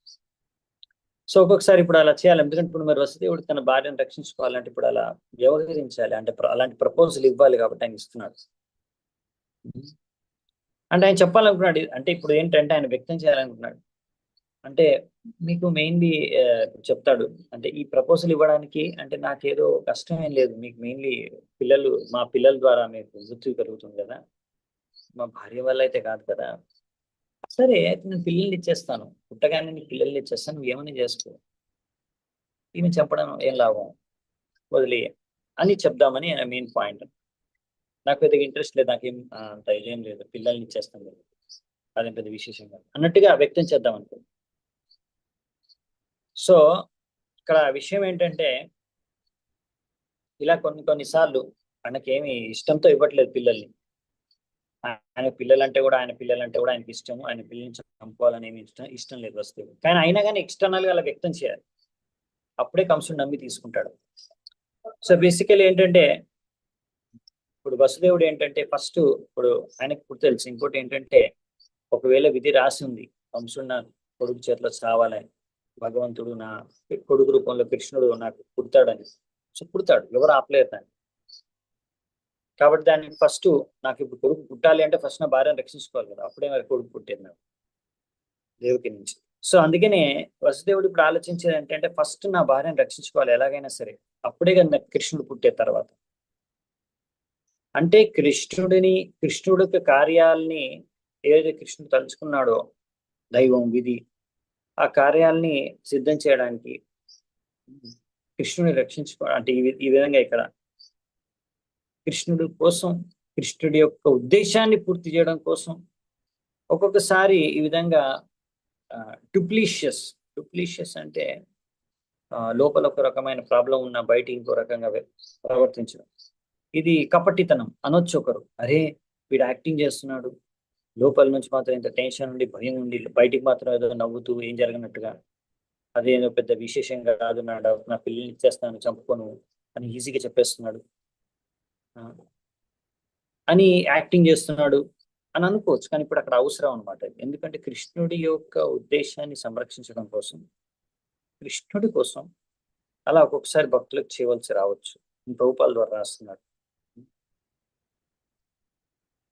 సో ఒక్కొక్కసారి ఇప్పుడు అలా చేయాలి, ఎందుకంటే ఇప్పుడు మరి వసుదేవుడు తన భార్యను రక్షించుకోవాలంటే ఇప్పుడు అలా వ్యవహరించాలి, అంటే అలాంటి ప్రపోజల్ ఇవ్వాలి కాబట్టి ఆయన ఇస్తున్నాడు. అంటే ఆయన చెప్పాలనుకున్నాడు, అంటే ఇప్పుడు ఏంటంటే ఆయన వ్యక్తం చేయాలనుకున్నాడు. అంటే మీకు మెయిన్లీ చెప్తాడు, అంటే ఈ ప్రపోజల్ ఇవ్వడానికి అంటే నాకేదో కష్టం ఏం లేదు, మీకు మెయిన్లీ మా పిల్లల ద్వారా మీకు మృత్యు కలుగుతుంది కదా, మా భార్య వల్ల అయితే కాదు కదా. సరే అయితే నేను పిల్లల్ని ఇచ్చేస్తాను, పుట్టగానే నీ పిల్లల్ని ఇచ్చేస్తాను, నువ్వు ఏమైనా చేసుకో, ఈమె చెప్పడం ఏం లాభం, వదిలే అని చెప్దామని మెయిన్ పాయింట్. నాకు పెద్దగా ఇంట్రెస్ట్ లేదు, నాకేం అంత ఇదేం లేదు, పిల్లల్ని ఇచ్చేస్తాను లేదు, అదేం పెద్ద విశేషంగా అన్నట్టుగా వ్యక్తం చేద్దాం అనుకో. సో ఇక్కడ విషయం ఏంటంటే ఇలా కొన్నిసార్లు ఆయనకేమి ఇష్టంతో ఇవ్వట్లేదు పిల్లల్ని. ఆయన పిల్లలంటే కూడా ఆయనకి ఇష్టము, ఆయన పిల్లల్ని చంపుకోవాలని ఏమి ఇష్టం లేదు వస్తువు, కానీ అయినా కానీ ఎక్స్టర్నల్ గా అలా వ్యక్తం చేయాలి, అప్పుడే కంసుడు నమ్మి తీసుకుంటాడు. సో బేసికలీ ఏంటంటే ఇప్పుడు వసుదేవుడు ఏంటంటే ఫస్ట్ ఇప్పుడు ఆయనకు ఇప్పుడు తెలుసు, ఇంకోటి ఏంటంటే ఒకవేళ విధి రాసి ఉంది కంసుడు నా కొడుకు చేతిలో చావాలని, భగవంతుడు నా కొడుకు రూపంలో కృష్ణుడు నాకు పుడతాడని. సో పుడతాడు, ఎవరు ఆపలేరు దాన్ని. కాబట్టి దానికి ఫస్ట్ నాకు ఇప్పుడు కొడుకు పుట్టాలి అంటే ఫస్ట్ నా భార్యను రక్షించుకోవాలి కదా, అప్పుడే మరి కొడుకు పుట్టేది నాకు దేవకి నుంచి. సో అందుకనే వసుదేవుడు ఇప్పుడు ఆలోచించేది ఏంటంటే ఫస్ట్ నా భార్యను రక్షించుకోవాలి ఎలాగైనా సరే, అప్పుడే కదా కృష్ణుడు పుట్టే తర్వాత. అంటే కృష్ణుడు యొక్క కార్యాలని ఏదైతే కృష్ణుడు తలుచుకున్నాడో దైవం విధి, ఆ కార్యాలని సిద్ధం చేయడానికి కృష్ణుని రక్షించుకోవడం అంటే ఈ విధంగా ఇక్కడ కృష్ణుడి యొక్క ఉద్దేశాన్ని పూర్తి చేయడం కోసం ఒక్కొక్కసారి ఈ విధంగా డుప్లీషియస్ అంటే లోపల ఒక రకమైన ప్రాబ్లం ఉన్న బయట ఇంకో రకంగా ప్రవర్తించడం, ఇది కపటితనం అనొచ్చు ఒకరు. అరే వీడు యాక్టింగ్ చేస్తున్నాడు, లోపల నుంచి మాత్రం ఇంత టెన్షన్ ఉండి భయం ఉండి బయటికి మాత్రం ఏదో నవ్వుతూ ఏం జరగనట్టుగా, అదేదో పెద్ద విశేషంగా కాదు, నా పిల్లల్ని ఇచ్చేస్తాను చంపుకోను అని ఈజీగా చెప్పేస్తున్నాడు అని యాక్టింగ్ చేస్తున్నాడు అని అనుకోవచ్చు. కానీ ఇప్పుడు అక్కడ అవసరం అనమాట, ఎందుకంటే కృష్ణుడి యొక్క ఉద్దేశాన్ని సంరక్షించడం కోసం, కృష్ణుడి కోసం అలా ఒక్కొక్కసారి భక్తులకు చేయవలసి రావచ్చు. ప్రభుపాల ద్వారా రాస్తున్నాడు.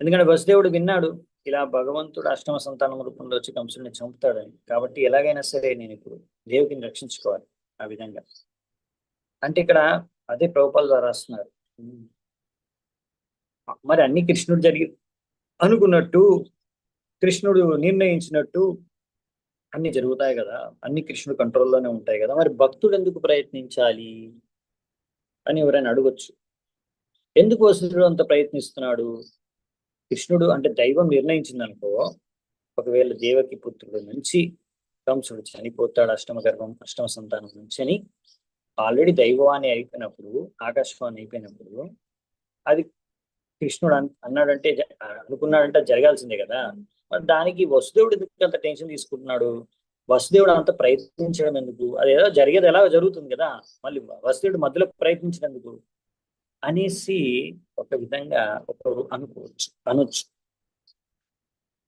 ఎందుకంటే వసుదేవుడు విన్నాడు ఇలా భగవంతుడు అష్టమ సంతానం రూపంలో వచ్చి కంసుడిని చంపుతాడని, కాబట్టి ఎలాగైనా సరే నేను ఇప్పుడు దేవకిని రక్షించుకోవాలి ఆ విధంగా. అంటే ఇక్కడ అదే ప్రభుపాల ద్వారా రాస్తున్నారు. మరి అన్ని కృష్ణుడు అనుకున్నట్టు, కృష్ణుడు నిర్ణయించినట్టు అన్ని జరుగుతాయి కదా, అన్ని కృష్ణుడు కంట్రోల్లోనే ఉంటాయి కదా, మరి భక్తుడు ఎందుకు ప్రయత్నించాలి అని ఎవరైనా అడగొచ్చు. ఎందుకు వసుదేవుడు అంత ప్రయత్నిస్తున్నాడు? కృష్ణుడు అంటే దైవం నిర్ణయించింది అనుకో, ఒకవేళ దేవకి పుత్రుడు నుంచి కంసుడు చనిపోతాడు అష్టమ సంతానం నుంచి అని ఆల్రెడీ దైవవాణి అయిపోయినప్పుడు, ఆకాశవాణి అయిపోయినప్పుడు అది కృష్ణుడు అన్నాడంటే అనుకున్నాడంటే జరగాల్సిందే కదా. మరి దానికి వసుదేవుడు ఎందుకు అంత టెన్షన్ తీసుకుంటున్నాడు? వసుదేవుడు అంత ప్రయత్నించడం ఎందుకు? అది ఏదో జరిగేది ఎలా జరుగుతుంది కదా, మళ్ళీ వసుదేవుడు మధ్యలో ప్రయత్నించినందుకు అనేసి ఒక విధంగా ఒకరు అనొచ్చు.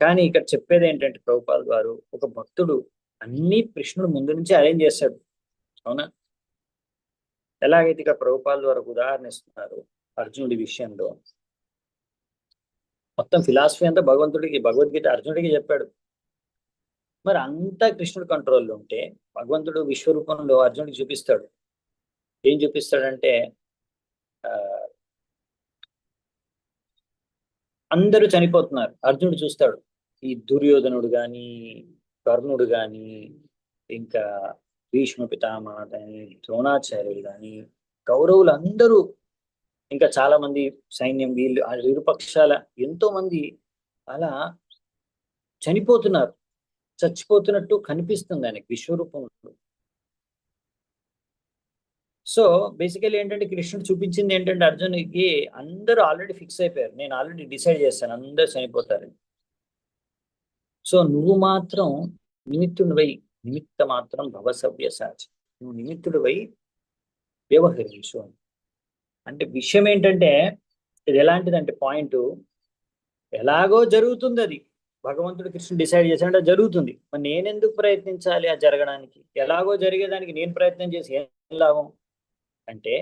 కానీ ఇక్కడ చెప్పేది ఏంటంటే ప్రభుపాల్ గారు, ఒక భక్తుడు అన్ని కృష్ణుడు ముందు నుంచి అరేంజ్ చేస్తాడు, అవునా? ఎలాగైతే ఇక్కడ ప్రభుపాల్ ద్వారా ఉదాహరణ ఇస్తున్నారు అర్జునుడి విషయంలో, మొత్తం ఫిలాసఫీ అంతా భగవద్గీత అర్జునుడికి చెప్పాడు. మరి అంతా కృష్ణుడి కంట్రోల్లో ఉంటే భగవంతుడు విశ్వరూపంలో అర్జునుడికి చూపిస్తాడు. ఏం చూపిస్తాడంటే అందరూ చనిపోతున్నారు, అర్జునుడు చూస్తాడు. ఈ దుర్యోధనుడు గాని, కర్ణుడు గాని, ఇంకా భీష్మ పితామహ కానీ, ద్రోణాచార్యులు కానీ, కౌరవులు అందరూ, ఇంకా చాలా మంది సైన్యం, వీళ్ళు ఇరుపక్షాల ఎంతో మంది అలా చచ్చిపోతున్నట్టు కనిపిస్తుంది ఆయనకి విశ్వరూపంలో. సో బేసికలీ ఏంటంటే కృష్ణుడు చూపించింది ఏంటంటే అర్జునుడికి అందరూ ఆల్రెడీ ఫిక్స్ అయిపోయారు, నేను ఆల్రెడీ డిసైడ్ చేస్తాను అందరూ చనిపోతారని. సో నువ్వు మాత్రం నిమిత్తుడివై, నిమిత్త మాత్రం భవసవ్యసాచి, నువ్వు నిమిత్తుడివై వ్యవహరించు అని. అంటే విషయం ఏంటంటే ఇది ఎలాంటిదంటే పాయింట్, ఎలాగో జరుగుతుంది అది, భగవంతుడు కృష్ణుడు డిసైడ్ చేశాడంటే అది జరుగుతుంది. మరి నేను ఎందుకు ప్రయత్నించాలి అది జరగడానికి? ఎలాగో జరిగేదానికి నేను ప్రయత్నం చేసి ఏం లాభం అంటే,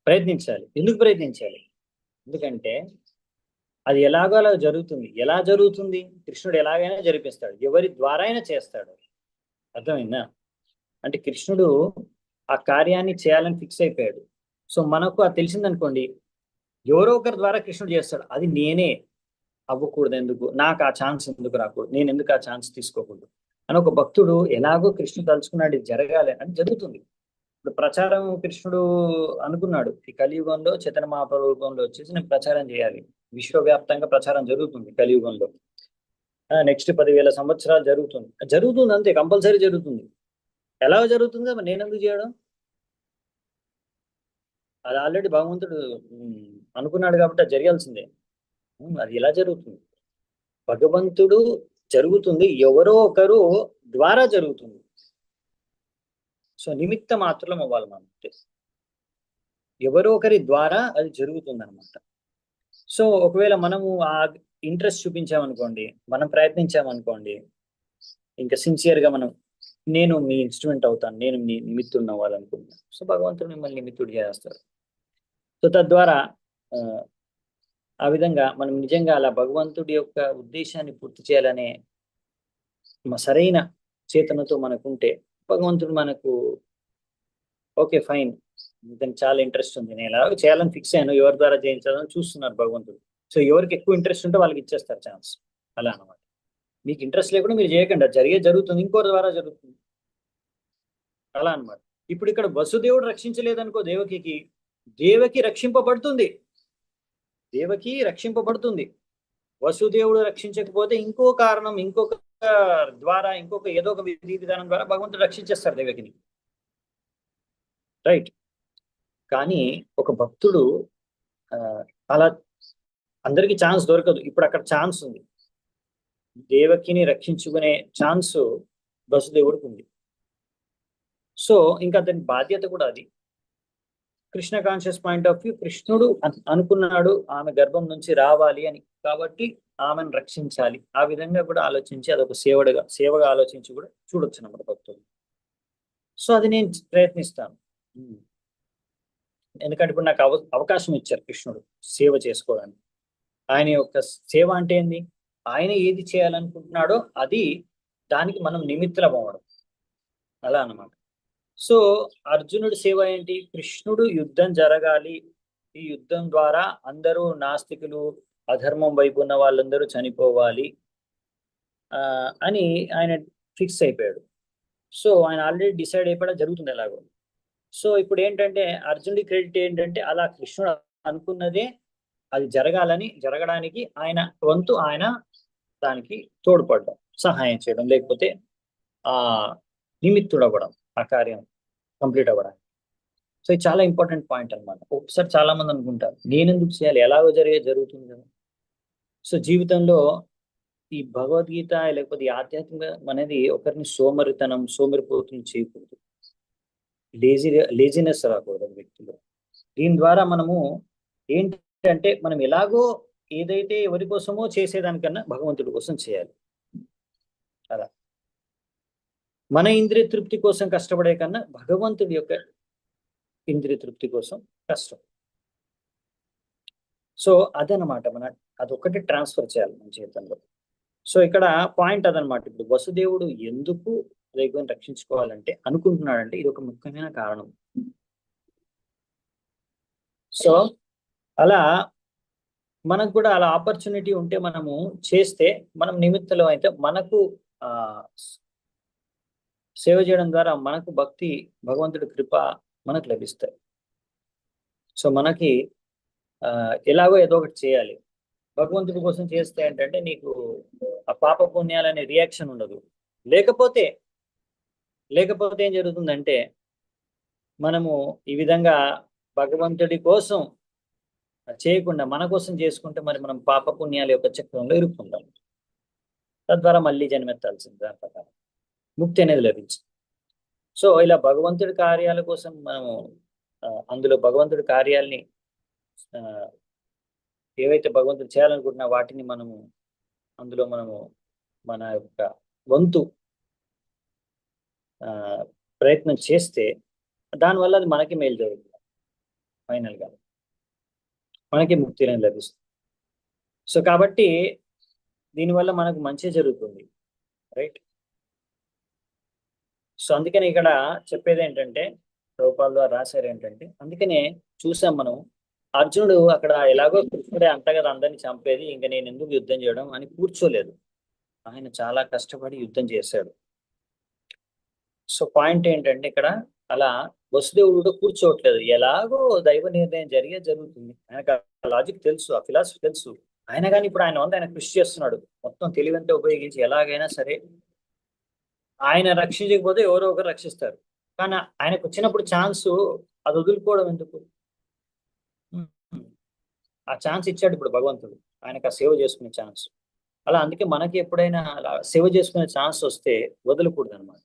ప్రయత్నించాలి. ఎందుకు ప్రయత్నించాలి? ఎందుకంటే అది ఎలాగో అలా జరుగుతుంది. ఎలా జరుగుతుంది? కృష్ణుడు ఎలాగైనా జరిపిస్తాడు, ఎవరి ద్వారా అయినా చేస్తాడు. అర్థమైందా? అంటే కృష్ణుడు ఆ కార్యాన్ని చేయాలని ఫిక్స్ అయిపోయాడు. సో మనకు అది తెలిసిందనుకోండి, ఎవరో ఒకరి ద్వారా కృష్ణుడు చేస్తాడు, అది నేనే అవ్వకూడదు, ఎందుకు నాకు ఆ ఛాన్స్ ఎందుకు రాకూడదు, నేను ఎందుకు ఆ ఛాన్స్ తీసుకోకూడదు అని ఒక భక్తుడు ఎలాగో కృష్ణుడు తలుచుకున్నాడు ఇది జరగాలి అని జరుగుతుంది. ఇప్పుడు ప్రచారం కృష్ణుడు అనుకున్నాడు, ఈ కలియుగంలో చైతన్య మహాప్రభు రూపంలో వచ్చేసి నేను ప్రచారం చేయాలి, విశ్వవ్యాప్తంగా ప్రచారం జరుగుతుంది కలియుగంలో. నెక్స్ట్ 10,000 సంవత్సరాలు జరుగుతుంది, జరుగుతుంది అంతే, కంపల్సరీ జరుగుతుంది. ఎలా జరుగుతుంది? మరి నేను ఎందుకు చేయడం? అది ఆల్రెడీ భగవంతుడు అనుకున్నాడు కాబట్టి అది జరగాల్సిందే. అది ఎలా జరుగుతుంది? భగవంతుడు జరుగుతుంది, ఎవరో ఒకరు ద్వారా జరుగుతుంది. సో నిమిత్త మాత్రం అవ్వాలి మనం, ఎవరో ఒకరి ద్వారా అది జరుగుతుంది అనమాట. సో ఒకవేళ మనము ఆ ఇంట్రెస్ట్ చూపించామనుకోండి, మనం ప్రయత్నించామనుకోండి, ఇంకా సిన్సియర్గా మనం నేను మీ ఇన్స్ట్రుమెంట్ అవుతాను, నేను మీ నిమిత్తుడిని అవ్వాలనుకుంటున్నాను, సో భగవంతుడు మిమ్మల్ని నిమిత్తుడు చేస్తారు. సో తద్వారా ఆ విధంగా మనం నిజంగా అలా భగవంతుడి యొక్క ఉద్దేశాన్ని పూర్తి చేయాలనే సరైన చేతనతో మనకుంటే, భగవంతుడు మనకు ఓకే ఫైన్, దానికి చాలా ఇంట్రెస్ట్ ఉంది, నేను ఎలా చేయాలని ఫిక్స్ అయ్యాను, ఎవరి ద్వారా చేయించాలని చూస్తున్నారు భగవంతుడు. సో ఎవరికి ఎక్కువ ఇంట్రెస్ట్ ఉంటే వాళ్ళకి ఇచ్చేస్తారు ఛాన్స్, అలా అనమాట. మీకు ఇంట్రెస్ట్ లేకుండా మీరు చేయకండి, అది జరుగుతుంది, ఇంకోరి ద్వారా జరుగుతుంది, అలా అనమాట. ఇప్పుడు ఇక్కడ వసుదేవుడు రక్షించలేదనుకో దేవకికి, దేవకి రక్షింపబడుతుంది, దేవకి రక్షింపబడుతుంది. వసుదేవుడు రక్షించకపోతే ఇంకో కారణం, ఇంకొక ద్వారా, ఇంకొక ఏదో ఒక విధి విధానం ద్వారా భగవంతుడు రక్షించేస్తారు దేవకిని, రైట్? కానీ ఒక భక్తుడు అలా అందరికి ఛాన్స్ దొరకదు. ఇప్పుడు అక్కడ ఛాన్స్ ఉంది, దేవకిని రక్షించుకునే ఛాన్స్ వసుదేవుడికి ఉంది. సో ఇంకా అతని బాధ్యత కూడా అది. Krishna conscious point of view, కృష్ణుడు అనుకున్నాడు ఆమె గర్భం నుంచి రావాలి అని, కాబట్టి ఆమెను రక్షించాలి, ఆ విధంగా కూడా ఆలోచించి అదొక సేవగా ఆలోచించి కూడా చూడొచ్చు అన్నమాట భక్తులు. సో అది నేను ప్రయత్నిస్తాను, ఎందుకంటే ఇప్పుడు నాకు అవకాశం ఇచ్చారు కృష్ణుడు సేవ చేసుకోవడానికి. ఆయన యొక్క సేవ అంటే ఏంది? ఆయన ఏది చేయాలనుకుంటున్నాడో అది, దానికి మనం నిమిత్తం అవ్వడం, అలా అన్నమాట. సో అర్జునుడి సేవ ఏంటి? కృష్ణుడు యుద్ధం జరగాలి, ఈ యుద్ధం ద్వారా అందరూ నాస్తికులు, అధర్మం వైపు ఉన్న వాళ్ళందరూ చనిపోవాలి అని ఆయన ఫిక్స్ అయిపోయాడు. సో ఆయన ఆల్రెడీ డిసైడ్ అయిపోయా జరుగుతుంది ఎలాగో. సో ఇప్పుడు ఏంటంటే అర్జునుడి క్రెడిట్ ఏంటంటే, అలా కృష్ణుడు అనుకున్నదే అది జరగడానికి ఆయన వంతు ఆయన దానికి తోడ్పడడం, సహాయం చేయడం, లేకపోతే ఆ నిమిత్తుడు అవ్వడం, ఆ కార్యం కంప్లీట్ అవ్వడానికి. సో ఇది చాలా ఇంపార్టెంట్ పాయింట్ అనమాట. ఒకసారి చాలా మంది అనుకుంటారు నేను ఎందుకు చేయాలి, ఎలాగో జరుగుతుంది కదా. సో జీవితంలో ఈ భగవద్గీత లేకపోతే ఈ ఆధ్యాత్మికం అనేది ఒకరిని సోమరిపోతుని చేయకూడదు, లేజినెస్ రాకూడదు వ్యక్తిలో. దీని ద్వారా మనము ఏంటంటే మనం ఎలాగో ఏదైతే ఎవరి కోసమో చేసేదానికన్నా భగవంతుడి కోసం చేయాలి. అలా మన ఇంద్రియ తృప్తి కోసం కష్టపడే కన్నా భగవంతుడి యొక్క ఇంద్రియ తృప్తి కోసం కష్టం. సో అదనమాట, అదొక్కటి ట్రాన్స్ఫర్ చేయాలి మన జీవితంలో. సో ఇక్కడ పాయింట్ అదనమాట. ఇప్పుడు వసుదేవుడు ఎందుకు రేగుని రక్షించుకోవాలంటే అనుకుంటున్నాడంటే ఇది ఒక ముఖ్యమైన కారణం. సో అలా మనకు కూడా అలా ఆపర్చునిటీ ఉంటే మనము చేస్తే, మనం నిమిత్తంలో అయితే మనకు సేవ చేయడం ద్వారా మనకు భక్తి, భగవంతుడి కృప మనకు లభిస్తాయి. సో మనకి ఎలాగో ఏదో ఒకటి చేయాలి, భగవంతుడి కోసం చేస్తే ఏంటంటే నీకు ఆ పాప పుణ్యాలనే రియాక్షన్ ఉండదు. లేకపోతే ఏం జరుగుతుందంటే, మనము ఈ విధంగా భగవంతుడి కోసం చేయకుండా మన కోసం చేసుకుంటే మరి మనం పాప పుణ్యాల యొక్క చక్రంలో ఇరుక్కుంటాం. తద్వారా మళ్ళీ జన్మెత్తాల్సింది, దాని ప్రకారం ముక్తి అనేది లభించింది. సో ఇలా భగవంతుడి కార్యాల కోసం మనము అందులో భగవంతుడి కార్యాలని ఏవైతే భగవంతుడు చేయాలనుకుంటున్నా వాటిని మనము అందులో మనము మన యొక్క వంతు ప్రయత్నం చేస్తే దానివల్ల అది మనకి మేలు జరుగుతుంది. ఫైనల్గా మనకి ముక్తి అనేది లభిస్తుంది. సో కాబట్టి దీనివల్ల మనకు మంచి జరుగుతుంది, రైట్? సో అందుకని ఇక్కడ చెప్పేది ఏంటంటే, రూపాల ద్వారా రాశారు ఏంటంటే, అందుకనే చూసాం మనం అర్జునుడు అక్కడ ఎలాగో కృష్ణుడే అంట కదా అందరిని చంపేది, ఇంకా నేను ఎందుకు యుద్ధం చేయడం అని కూర్చోలేదు. ఆయన చాలా కష్టపడి యుద్ధం చేశాడు. సో పాయింట్ ఏంటంటే ఇక్కడ అలా వసుదేవుడు కూడా కూర్చోవట్లేదు, ఎలాగో దైవ నిర్ణయం జరుగుతుంది. ఆయనకు ఆ లాజిక్ తెలుసు, ఆ ఫిలాసఫీ తెలుసు. ఆయన కానీ ఇప్పుడు ఆయన వంద ఆయన కృషి చేస్తున్నాడు, మొత్తం తెలివంతా ఉపయోగించి ఎలాగైనా సరే ఆయన రక్షించకపోతే ఎవరో ఒకరు రక్షిస్తారు. కానీ ఆయనకు వచ్చినప్పుడు ఛాన్స్ అది వదులుకోవడం ఎందుకు? ఆ ఛాన్స్ ఇచ్చాడు ఇప్పుడు భగవంతుడు, ఆయనకు ఆ సేవ చేసుకునే ఛాన్స్. అలా అందుకే మనకి ఎప్పుడైనా అలా సేవ చేసుకునే ఛాన్స్ వస్తే వదలకూడదు అనమాట.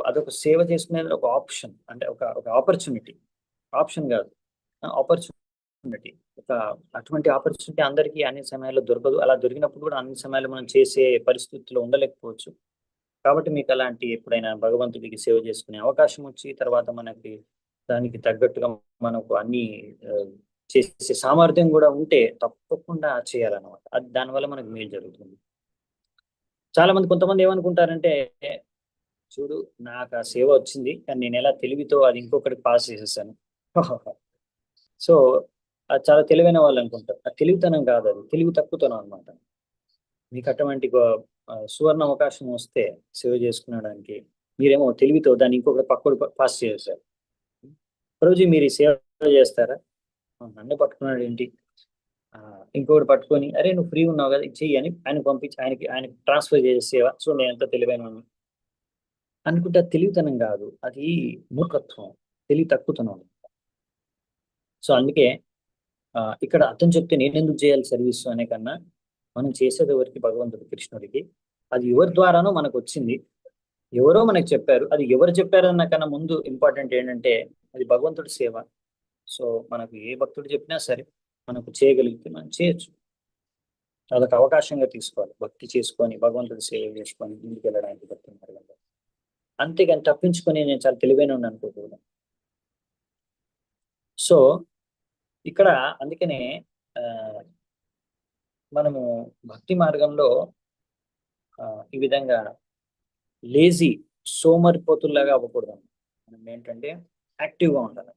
అదొక సేవ చేసుకునేది ఒక ఆప్షన్, అంటే ఒక ఆపర్చునిటీ, ఆప్షన్ కాదు, ఆపర్చునిటీ. అటువంటి ఆపర్చునిటీ అందరికీ అన్ని సమయాల్లో దొరకదు. అలా దొరికినప్పుడు కూడా అన్ని సమయాల్లో మనం చేసే పరిస్థితుల్లో ఉండలేకపోవచ్చు. కాబట్టి మీకు అలాంటి ఎప్పుడైనా భగవంతుడికి సేవ చేసుకునే అవకాశం వచ్చి తర్వాత మనకి దానికి తగ్గట్టుగా మనకు అన్ని చేసే సామర్థ్యం కూడా ఉంటే తప్పకుండా చేయాలన్నమాట. అది దానివల్ల మనకు మేలు జరుగుతుంది. చాలా మంది కొంతమంది ఏమనుకుంటారంటే, చూడు నాకు ఆ సేవ వచ్చింది కానీ నేను ఎలా తెలివితో అది ఇంకొకరికి పాస్ చేసేసాను. సో అది చాలా తెలివైన వాళ్ళు అనుకుంటారు. అది తెలివితనం కాదు, అది తెలివి తక్కువతనం అనమాట. మీకు అటువంటి సువర్ణ అవకాశం వస్తే సేవ చేసుకునడానికి మీరేమో తెలివితో దాన్ని ఇంకొకటి పక్కడు పాస్ చేశారు. రోజు మీరు ఈ సేవ చేస్తారా? నన్ను పట్టుకున్నాడు ఏంటి, ఇంకొకటి పట్టుకొని అరే నువ్వు ఫ్రీ ఉన్నావు కదా చెయ్యి అని ఆయన పంపించి ఆయన ట్రాన్స్ఫర్ చేసే సేవ. సో నేను ఎంత తెలివైన అనుకుంటే తెలివితనం కాదు, అది మూర్ఖత్వం, తెలివి తక్కువతనం. సో అందుకే ఇక్కడ అతను చెప్తే నేను ఎందుకు చేయాలి సర్వీస్ అనే కన్నా మనం చేసేది ఎవరికి? భగవంతుడి, కృష్ణుడికి. అది ఎవరి ద్వారానో మనకు వచ్చింది, ఎవరో మనకు చెప్పారు. అది ఎవరు చెప్పారన్న కన్నా ముందు ఇంపార్టెంట్ ఏంటంటే అది భగవంతుడి సేవ. సో మనకు ఏ భక్తుడు చెప్పినా సరే మనకు చేయగలిగితే మనం చేయొచ్చు. అదొక అవకాశంగా తీసుకోవాలి, భక్తి చేసుకొని భగవంతుడి సేవ చేసుకొని ముందుకు వెళ్ళడానికి భక్తి మార్గంలో. అంతేగాని తప్పించుకొని నేను చాలా తెలివైన ఉన్నాను అనుకోకూడదు. సో ఇక్కడ అందుకనే మనము భక్తి మార్గంలో ఈ విధంగా లేజీ సోమరిపోతుల్లాగా అవ్వకూడదు. మనం ఏంటంటే యాక్టివ్గా ఉండాలి.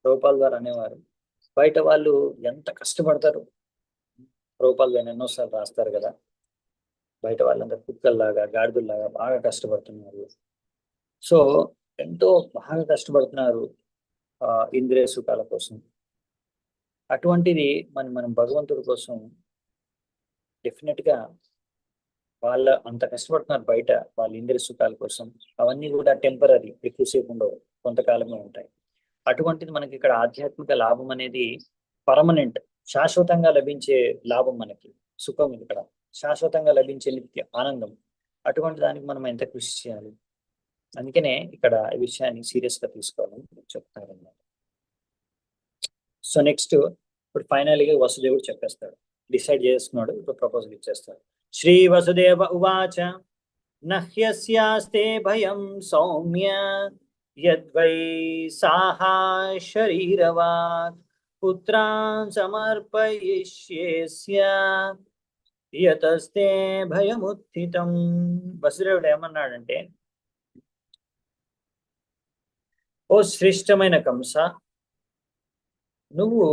రూపాల ద్వారా అనేవారు బయట వాళ్ళు ఎంత కష్టపడతారు, రూపాలు ఎన్నోసార్లు రాస్తారు కదా, బయట వాళ్ళంతా కుక్కల్లాగా గాడిదల్లాగా బాగా కష్టపడుతున్నారు. సో ఎంతో బాగా కష్టపడుతున్నారు ఇంద్రియ సుఖాల కోసం. అటువంటిది మనం భగవంతుడి కోసం డెఫినెట్గా వాళ్ళ అంత కష్టపడుతున్నారు బయట వాళ్ళ ఇంద్రియ సుఖాల కోసం. అవన్నీ కూడా టెంపరీ, ఎక్కువసేపు ఉండవు, కొంతకాలమే ఉంటాయి. అటువంటిది మనకి ఇక్కడ ఆధ్యాత్మిక లాభం అనేది పర్మనెంట్, శాశ్వతంగా లభించే లాభం, మనకి సుఖం ఇక్కడ శాశ్వతంగా లభించే నిత్య ఆనందం. అటువంటి దానికి మనం ఎంత కృషి చేయాలి. అందుకనే ఇక్కడ ఈ విషయాన్ని సీరియస్ గా తీసుకోవాలని చెప్తారన్నమాట. సో నెక్స్ట్ ఇప్పుడు ఫైనల్గా వసుదేవుడు చెప్పేస్తాడు, డిసైడ్ చేసుకున్నాడు, ఇప్పుడు ప్రపోజల్ ఇచ్చేస్తాడు. శ్రీ వసుదేవ ఉవాచ నహ్యస్యాస్తే భయం సౌమ్య యద్వై సాహా శరీరవాక్ పుత్రాన్ సమర్పయిష్యేస్య యతస్తే భయముత్థితం. వసుదేవుడు ఏమన్నాడంటే, ఓ శ్రేష్టమైన కంస, నువ్వు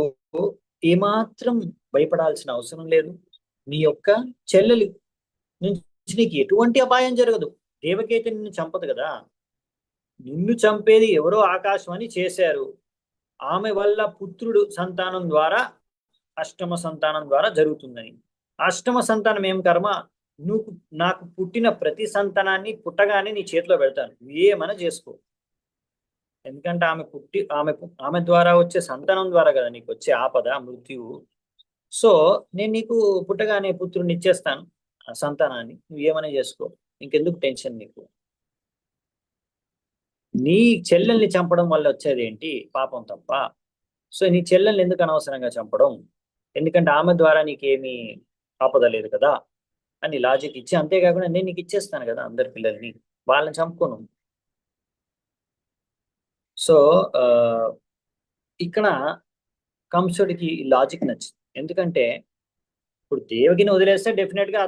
ఏమాత్రం భయపడాల్సిన అవసరం లేదు. నీ యొక్క చెల్లెలి నుంచి నీకు ఎటువంటి అపాయం జరగదు. దేవకీతే నిన్ను చంపదు కదా, నిన్ను చంపేది ఎవరో ఆకాశం అని చేశారు. ఆమె వల్ల పుత్రుడు సంతానం ద్వారా అష్టమ సంతానం ద్వారా జరుగుతుందని. అష్టమ సంతానం ఏం కర్మ, నువ్వు నాకు పుట్టిన ప్రతి సంతానాన్ని పుట్టగానే నీ చేతిలో పెడతాను, ఏమన్నా చేసుకో. ఎందుకంటే ఆమె ద్వారా వచ్చే సంతానం ద్వారా కదా నీకు వచ్చే ఆపద మృత్యువు. సో నేను నీకు పుట్టగానే పుత్రుని ఇచ్చేస్తాను, ఆ సంతానాన్ని నువ్వు ఏమైనా చేసుకో, ఇంకెందుకు టెన్షన్ నీకు. నీ చెల్లెల్ని చంపడం వల్ల వచ్చేది ఏంటి? పాపం తప్ప. సో నీ చెల్లెల్ని ఎందుకు అనవసరంగా చంపడం? ఎందుకంటే ఆమె ద్వారా నీకేమీ ఆపద లేదు కదా అని లాజిక్ ఇచ్చి, అంతేకాకుండా నేను నీకు ఇచ్చేస్తాను కదా అందరి పిల్లల్ని, వాళ్ళని చంపుకోను. సో ఆ, ఇక్కడ కంసుడికి లాజిక్ నచ్చింది. ఎందుకంటే ఇప్పుడు దేవకిని వదిలేస్తే డెఫినెట్ గా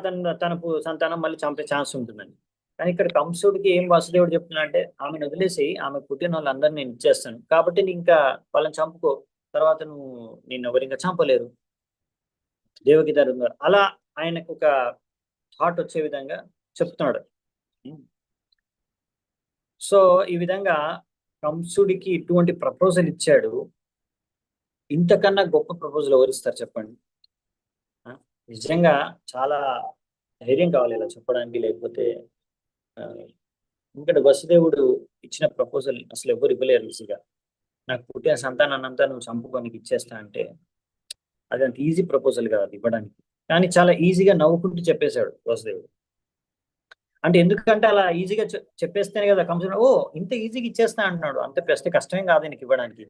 తన సంతానం మళ్ళీ చంపే ఛాన్స్ ఉంటుందని. కానీ ఇక్కడ కంసుడికి ఏం వాసుదేవుడు చెప్తున్నాడంటే, ఆమెను వదిలేసి ఆమె పుట్టిన వాళ్ళందరినీ నేను ఇచ్చేస్తాను కాబట్టి నీకు ఇంకా వాళ్ళని చంపుకో, తర్వాత నువ్వు నిన్ను ఎవరు ఇంకా చంపలేరు, దేవకి ధర అలా ఆయనకు ఒక థాట్ వచ్చే విధంగా చెప్తున్నాడు. సో ఈ విధంగా కంసుడికి ఇటువంటి ప్రపోజల్ ఇచ్చాడు. ఇంతకన్నా గొప్ప ప్రపోజల్ ఎవరిస్తారు చెప్పండి? ఆ, నిజంగా చాలా ధైర్యం కావాలి ఇలా చెప్పడానికి. లేకపోతే ఆ, ఎందుకంటే వసుదేవుడు ఇచ్చిన ప్రపోజల్ అసలు ఎవరు ఇవ్వలేరు ఈజీగా. నాకు పుట్టిన సంతానాన్నంతా నువ్వు చంపుకోనికి ఇచ్చేస్తా అంటే అది అంత ఈజీ ప్రపోజల్ కాదు అది ఇవ్వడానికి. కానీ చాలా ఈజీగా నవ్వుకుంటూ చెప్పేశాడు వసుదేవుడు. అంటే ఎందుకంటే అలా ఈజీగా చెప్పేస్తేనే కదా కంసుడు ఓ ఇంత ఈజీగా ఇచ్చేస్తా అంటున్నాడు, అంత పెద్ద కష్టమేం కాదు నీకు ఇవ్వడానికి,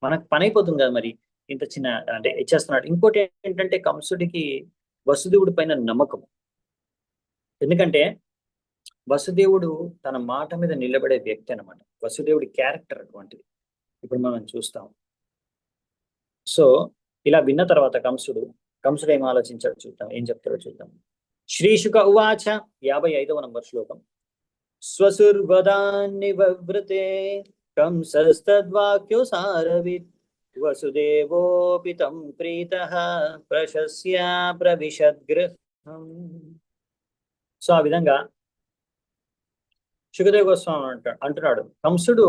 మనకు పని అయిపోతుంది కదా మరి, ఇంత చిన్న అంటే ఇచ్చేస్తున్నాడు. ఇంకోటి ఏంటంటే కంసుడికి వసుదేవుడి పైన నమ్మకం. ఎందుకంటే వసుదేవుడు తన మాట మీద నిలబడే వ్యక్తి అనమాట. వసుదేవుడి క్యారెక్టర్ అటువంటిది, ఇప్పుడు మనం చూస్తాం. సో ఇలా విన్న తర్వాత కంసుడు ఏం ఆలోచించాడు చూద్దాం, ఏం చెప్తాడో చూద్దాం. శ్రీశుక ఉవాచ 55వ నంబర్ శ్లోకం. స్వసుర్వదాన్నివృతే కంసస్తద్వాక్యో సారవిత్ వసుదేవోపి తం ప్రీతః ప్రశస్య ప్రవిశద్గృహం. సో ఆ విధంగా సుఖదేవ గోస్వామి అంటున్నాడు, కంసుడు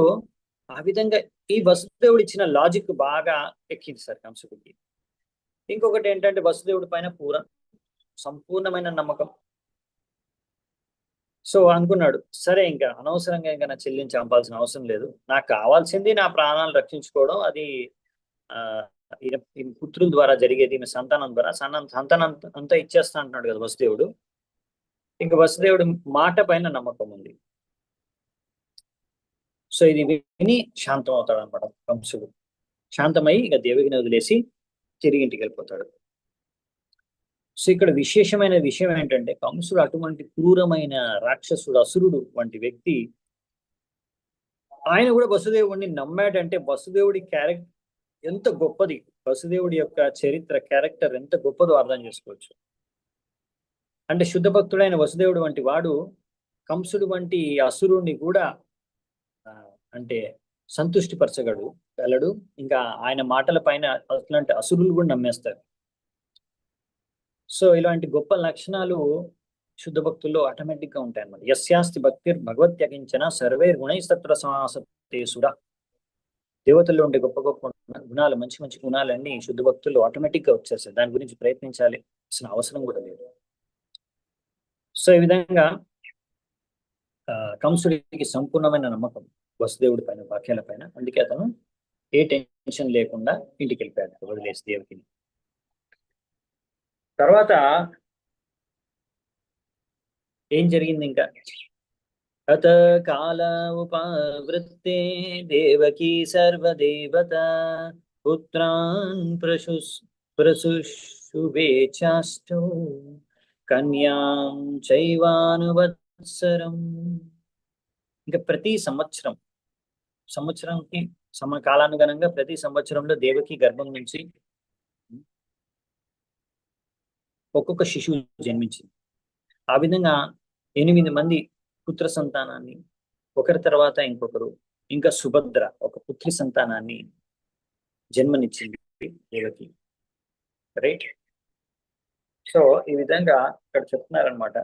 ఆ విధంగా ఈ వసుదేవుడు ఇచ్చిన లాజిక్ బాగా ఎక్కింది సార్ కంసుడికి. ఇంకొకటి ఏంటంటే వసుదేవుడి పైన సంపూర్ణమైన నమ్మకం. సో అనుకున్నాడు, సరే ఇంకా అనవసరంగా ఇంకా నా చెల్లిని చంపాల్సిన అవసరం లేదు, నాకు కావాల్సింది నా ప్రాణాలు రక్షించుకోవడం, అది ఆ ఈ పుత్రుల ద్వారా జరిగేది, ఈమె సంతానం ద్వారా సంతానం అంతా ఇచ్చేస్తా అంటున్నాడు కదా వసుదేవుడు. ఇంకా వసుదేవుడు మాట పైన నమ్మకం ఉంది. సో ఇది విని శాంతం అవుతాడు అనమాట కంసుడు. శాంతమై ఇక దేవకిని వదిలేసి తిరిగి ఇంటికి వెళ్ళిపోతాడు. సో ఇక్కడ విశేషమైన విషయం ఏంటంటే కంసుడు అటువంటి క్రూరమైన రాక్షసుడు, అసురుడు వంటి వ్యక్తి, ఆయన కూడా వసుదేవుడిని నమ్మాడంటే వసుదేవుడి క్యారెక్టర్ ఎంత గొప్పది, వసుదేవుడి యొక్క చరిత్ర క్యారెక్టర్ ఎంత గొప్పదో అర్థం చేసుకోవచ్చు. అంటే శుద్ధ భక్తుడైన వసుదేవుడు వంటి వాడు కంసుడు వంటి అసురుణ్ణి కూడా అంటే సంతుష్టి పరచగలడు. ఇంకా ఆయన మాటల పైన అట్లాంటి అసురులు కూడా నమ్మేస్తారు. సో ఇలాంటి గొప్ప లక్షణాలు శుద్ధ భక్తుల్లో ఆటోమేటిక్ గా ఉంటాయి అన్నమాట. యస్యాస్తి భక్తిర్ భగవత్యకించన సర్వే గుణైస్తత్ర సమాసతేసుడా. దేవతల్లో ఉండే గొప్ప గొప్ప గుణాలు, మంచి మంచి గుణాలన్నీ శుద్ధ భక్తుల్లో ఆటోమేటిక్ గా వచ్చేస్తాయి, దాని గురించి ప్రయత్నించాలి అసలు అవసరం కూడా లేదు. సో ఈ విధంగా కంసుడికి సంపూర్ణమైన నమ్మకం వసుదేవుడి పైన, వాక్యాల పైన. అందుకే అతను ఏ టెన్షన్ లేకుండా ఇంటికి వెళ్ళిపోయాడు వదిలేసి దేవకిని. తర్వాత ఏం జరిగింది ఇంకా, అత కాల ఉపవృత్తే దేవకీ సర్వదేవత పుత్రాన్ ప్రసుషువేచాష్టో కన్యాం చైవానువత్సరం. ఇంకా ప్రతి సంవత్సరంకి సమకాలానుగుణంగా ప్రతి సంవత్సరంలో దేవకి గర్భం నుంచి ఒక్కొక్క శిశువు జన్మించింది. ఆ విధంగా 8 మంది పుత్ర సంతానాన్ని, ఒకరి తర్వాత ఇంకొకరు, ఇంకా సుభద్ర ఒక పుత్రి సంతానాన్ని జన్మనిచ్చింది దేవకి. రైట్. సో ఈ విధంగా ఇక్కడ చెప్తున్నారనమాట.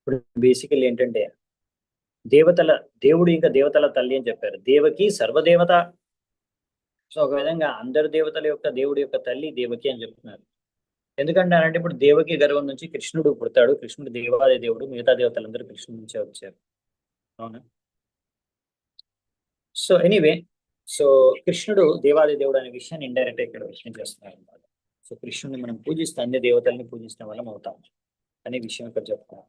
ఇప్పుడు బేసికల్ ఏంటంటే దేవుడు ఇంకా దేవతల తల్లి అని చెప్పారు. దేవకి సర్వదేవత సో ఒక విధంగా అందరు దేవతల యొక్క దేవుడి యొక్క తల్లి దేవకి అని చెప్తున్నారు. ఎందుకంటే ఇప్పుడు దేవకి గర్భం నుంచి కృష్ణుడు పుడతాడు. కృష్ణుడు దేవాది దేవుడు, మిగతా దేవతలందరూ కృష్ణుడి నుంచే వచ్చారు. అవునా? సో ఎనీవే, సో కృష్ణుడు దేవాది దేవుడు అనే విషయాన్ని ఇండైరెక్ట్ ఇక్కడ విషయం చేస్తున్నారు అన్నమాట. సో కృష్ణుడిని మనం పూజిస్తే అన్ని దేవతల్ని పూజించిన వాళ్ళం అవుతాం అనే విషయం ఇక్కడ చెప్తాం.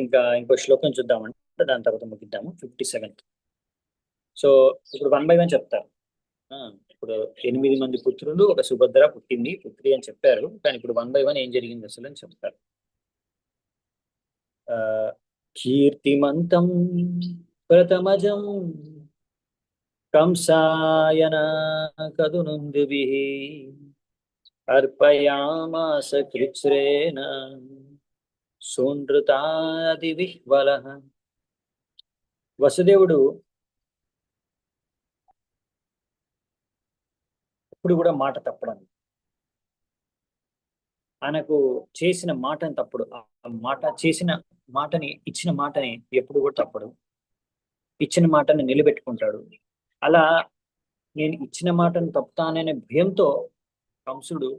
ఇంకా ఇంకో శ్లోకం చూద్దామంటే దాని తర్వాత ముగిద్దాము. 57th. సో ఇప్పుడు 1 by 1 చెప్తారు. ఇప్పుడు 8 మంది పుత్రులు, ఒక సుభద్ర పుట్టింది, పుత్రి అని చెప్పారు. కానీ ఇప్పుడు 1 by 1 ఏం జరిగింది అసలు అని చెప్తారు. ఆ కీర్తిమంతం ప్రథమజం కంసాయన కదునుందుభిః అర్పయామాస కృచ్ఛ్రేణ సోనృతాది విహ్వలః. వసుదేవుడు ఇప్పుడు కూడా మాట తప్పడం, ఆయనకు చేసిన మాటని తప్పుడు, ఆ మాట చేసిన మాటని, ఇచ్చిన మాటని ఎప్పుడు కూడా తప్పడు, ఇచ్చిన మాటని నిలబెట్టుకుంటాడు. అలా నేను ఇచ్చిన మాటను తప్పుతాననే భయంతో కంసుడు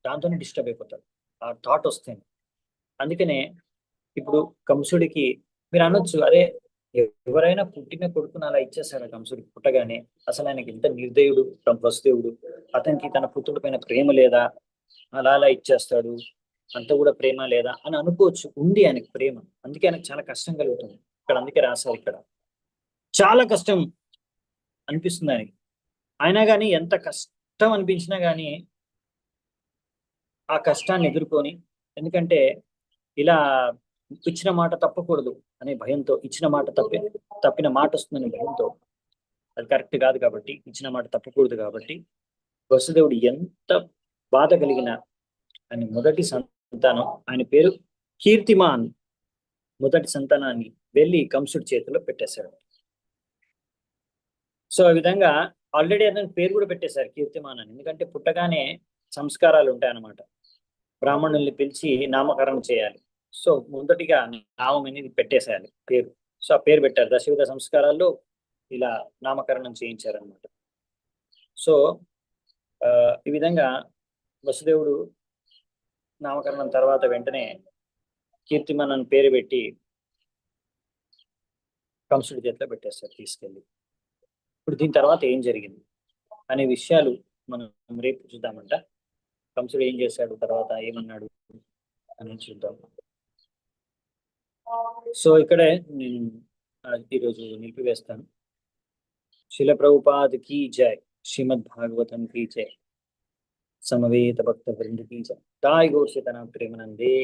దాంతోనే డిస్టర్బ్ అయిపోతాడు, ఆ థాట్ వస్తుంది. అందుకనే ఇప్పుడు కంసుడికి మీరు అనొచ్చు, అరే ఎవరైనా పుట్టిన కొడుకుని అలా ఇచ్చేస్తాడు కంసుడికి పుట్టగానే, అసలు ఆయనకి ఎంత నిర్దయుడు వసుదేవుడు, అతనికి తన పుత్రుడి పైన ప్రేమ లేదా, అలా అలా ఇచ్చేస్తాడు, అంత కూడా ప్రేమ లేదా అని అనుకోవచ్చు. ఉంది ఆయనకి ప్రేమ, అందుకే ఆయనకు చాలా కష్టం కలుగుతుంది ఇక్కడ. అందుకే రాశారు ఇక్కడ, చాలా కష్టం అనిపిస్తుంది ఆయనకి. అయినా కానీ ఎంత కష్టం అనిపించినా కానీ ఆ కష్టాన్ని ఎదుర్కొని, ఎందుకంటే ఇలా ఇచ్చిన మాట తప్పకూడదు అనే భయంతో, ఇచ్చిన మాట తప్పిన మాట వస్తుందనే భయంతో, అది కరెక్ట్ కాదు కాబట్టి, ఇచ్చిన మాట తప్పకూడదు కాబట్టి వసుదేవుడు ఎంత బాధ కలిగిన ఆయన మొదటి సంతానం, ఆయన పేరు కీర్తిమాన్, మొదటి సంతానాన్ని వెళ్ళి కంసుడి చేతిలో పెట్టేశాడు. సో ఆ విధంగా ఆల్రెడీ అతని పేరు కూడా పెట్టేశారు కీర్తిమాన్ అని, ఎందుకంటే పుట్టగానే సంస్కారాలు ఉంటాయన్నమాట. బ్రాహ్మణుల్ని పిలిచి నామకరణం చేయాలి. సో మొదటిగా నామం అనేది పెట్టేసేయాలి, పేరు. సో ఆ పేరు పెట్టారు. దశవిధ సంస్కారాల్లో ఇలా నామకరణం చేయించారనమాట. సో ఈ విధంగా వసుదేవుడు నామకరణం తర్వాత వెంటనే కీర్తిమాన్ అని పేరు పెట్టి కంసుడి చేతిలో పెట్టేస్తారు తీసుకెళ్ళి. ఇప్పుడు దీని తర్వాత ఏం జరిగింది అనే విషయాలు మనం రేపు చూద్దామంట. కంసుడు ఏం చేశాడు, తర్వాత ఏమన్నాడు అని చూద్దాం. సో ఇక్కడే నేను ఈరోజు నిలిపివేస్తాను. శిల ప్రభుపాద్ కీ జై, శ్రీమద్ భాగవతం కీ జై, సమవేత భక్త వృంద కీ జై, తాయి గౌర్ సీతారాం ప్రేమానందే.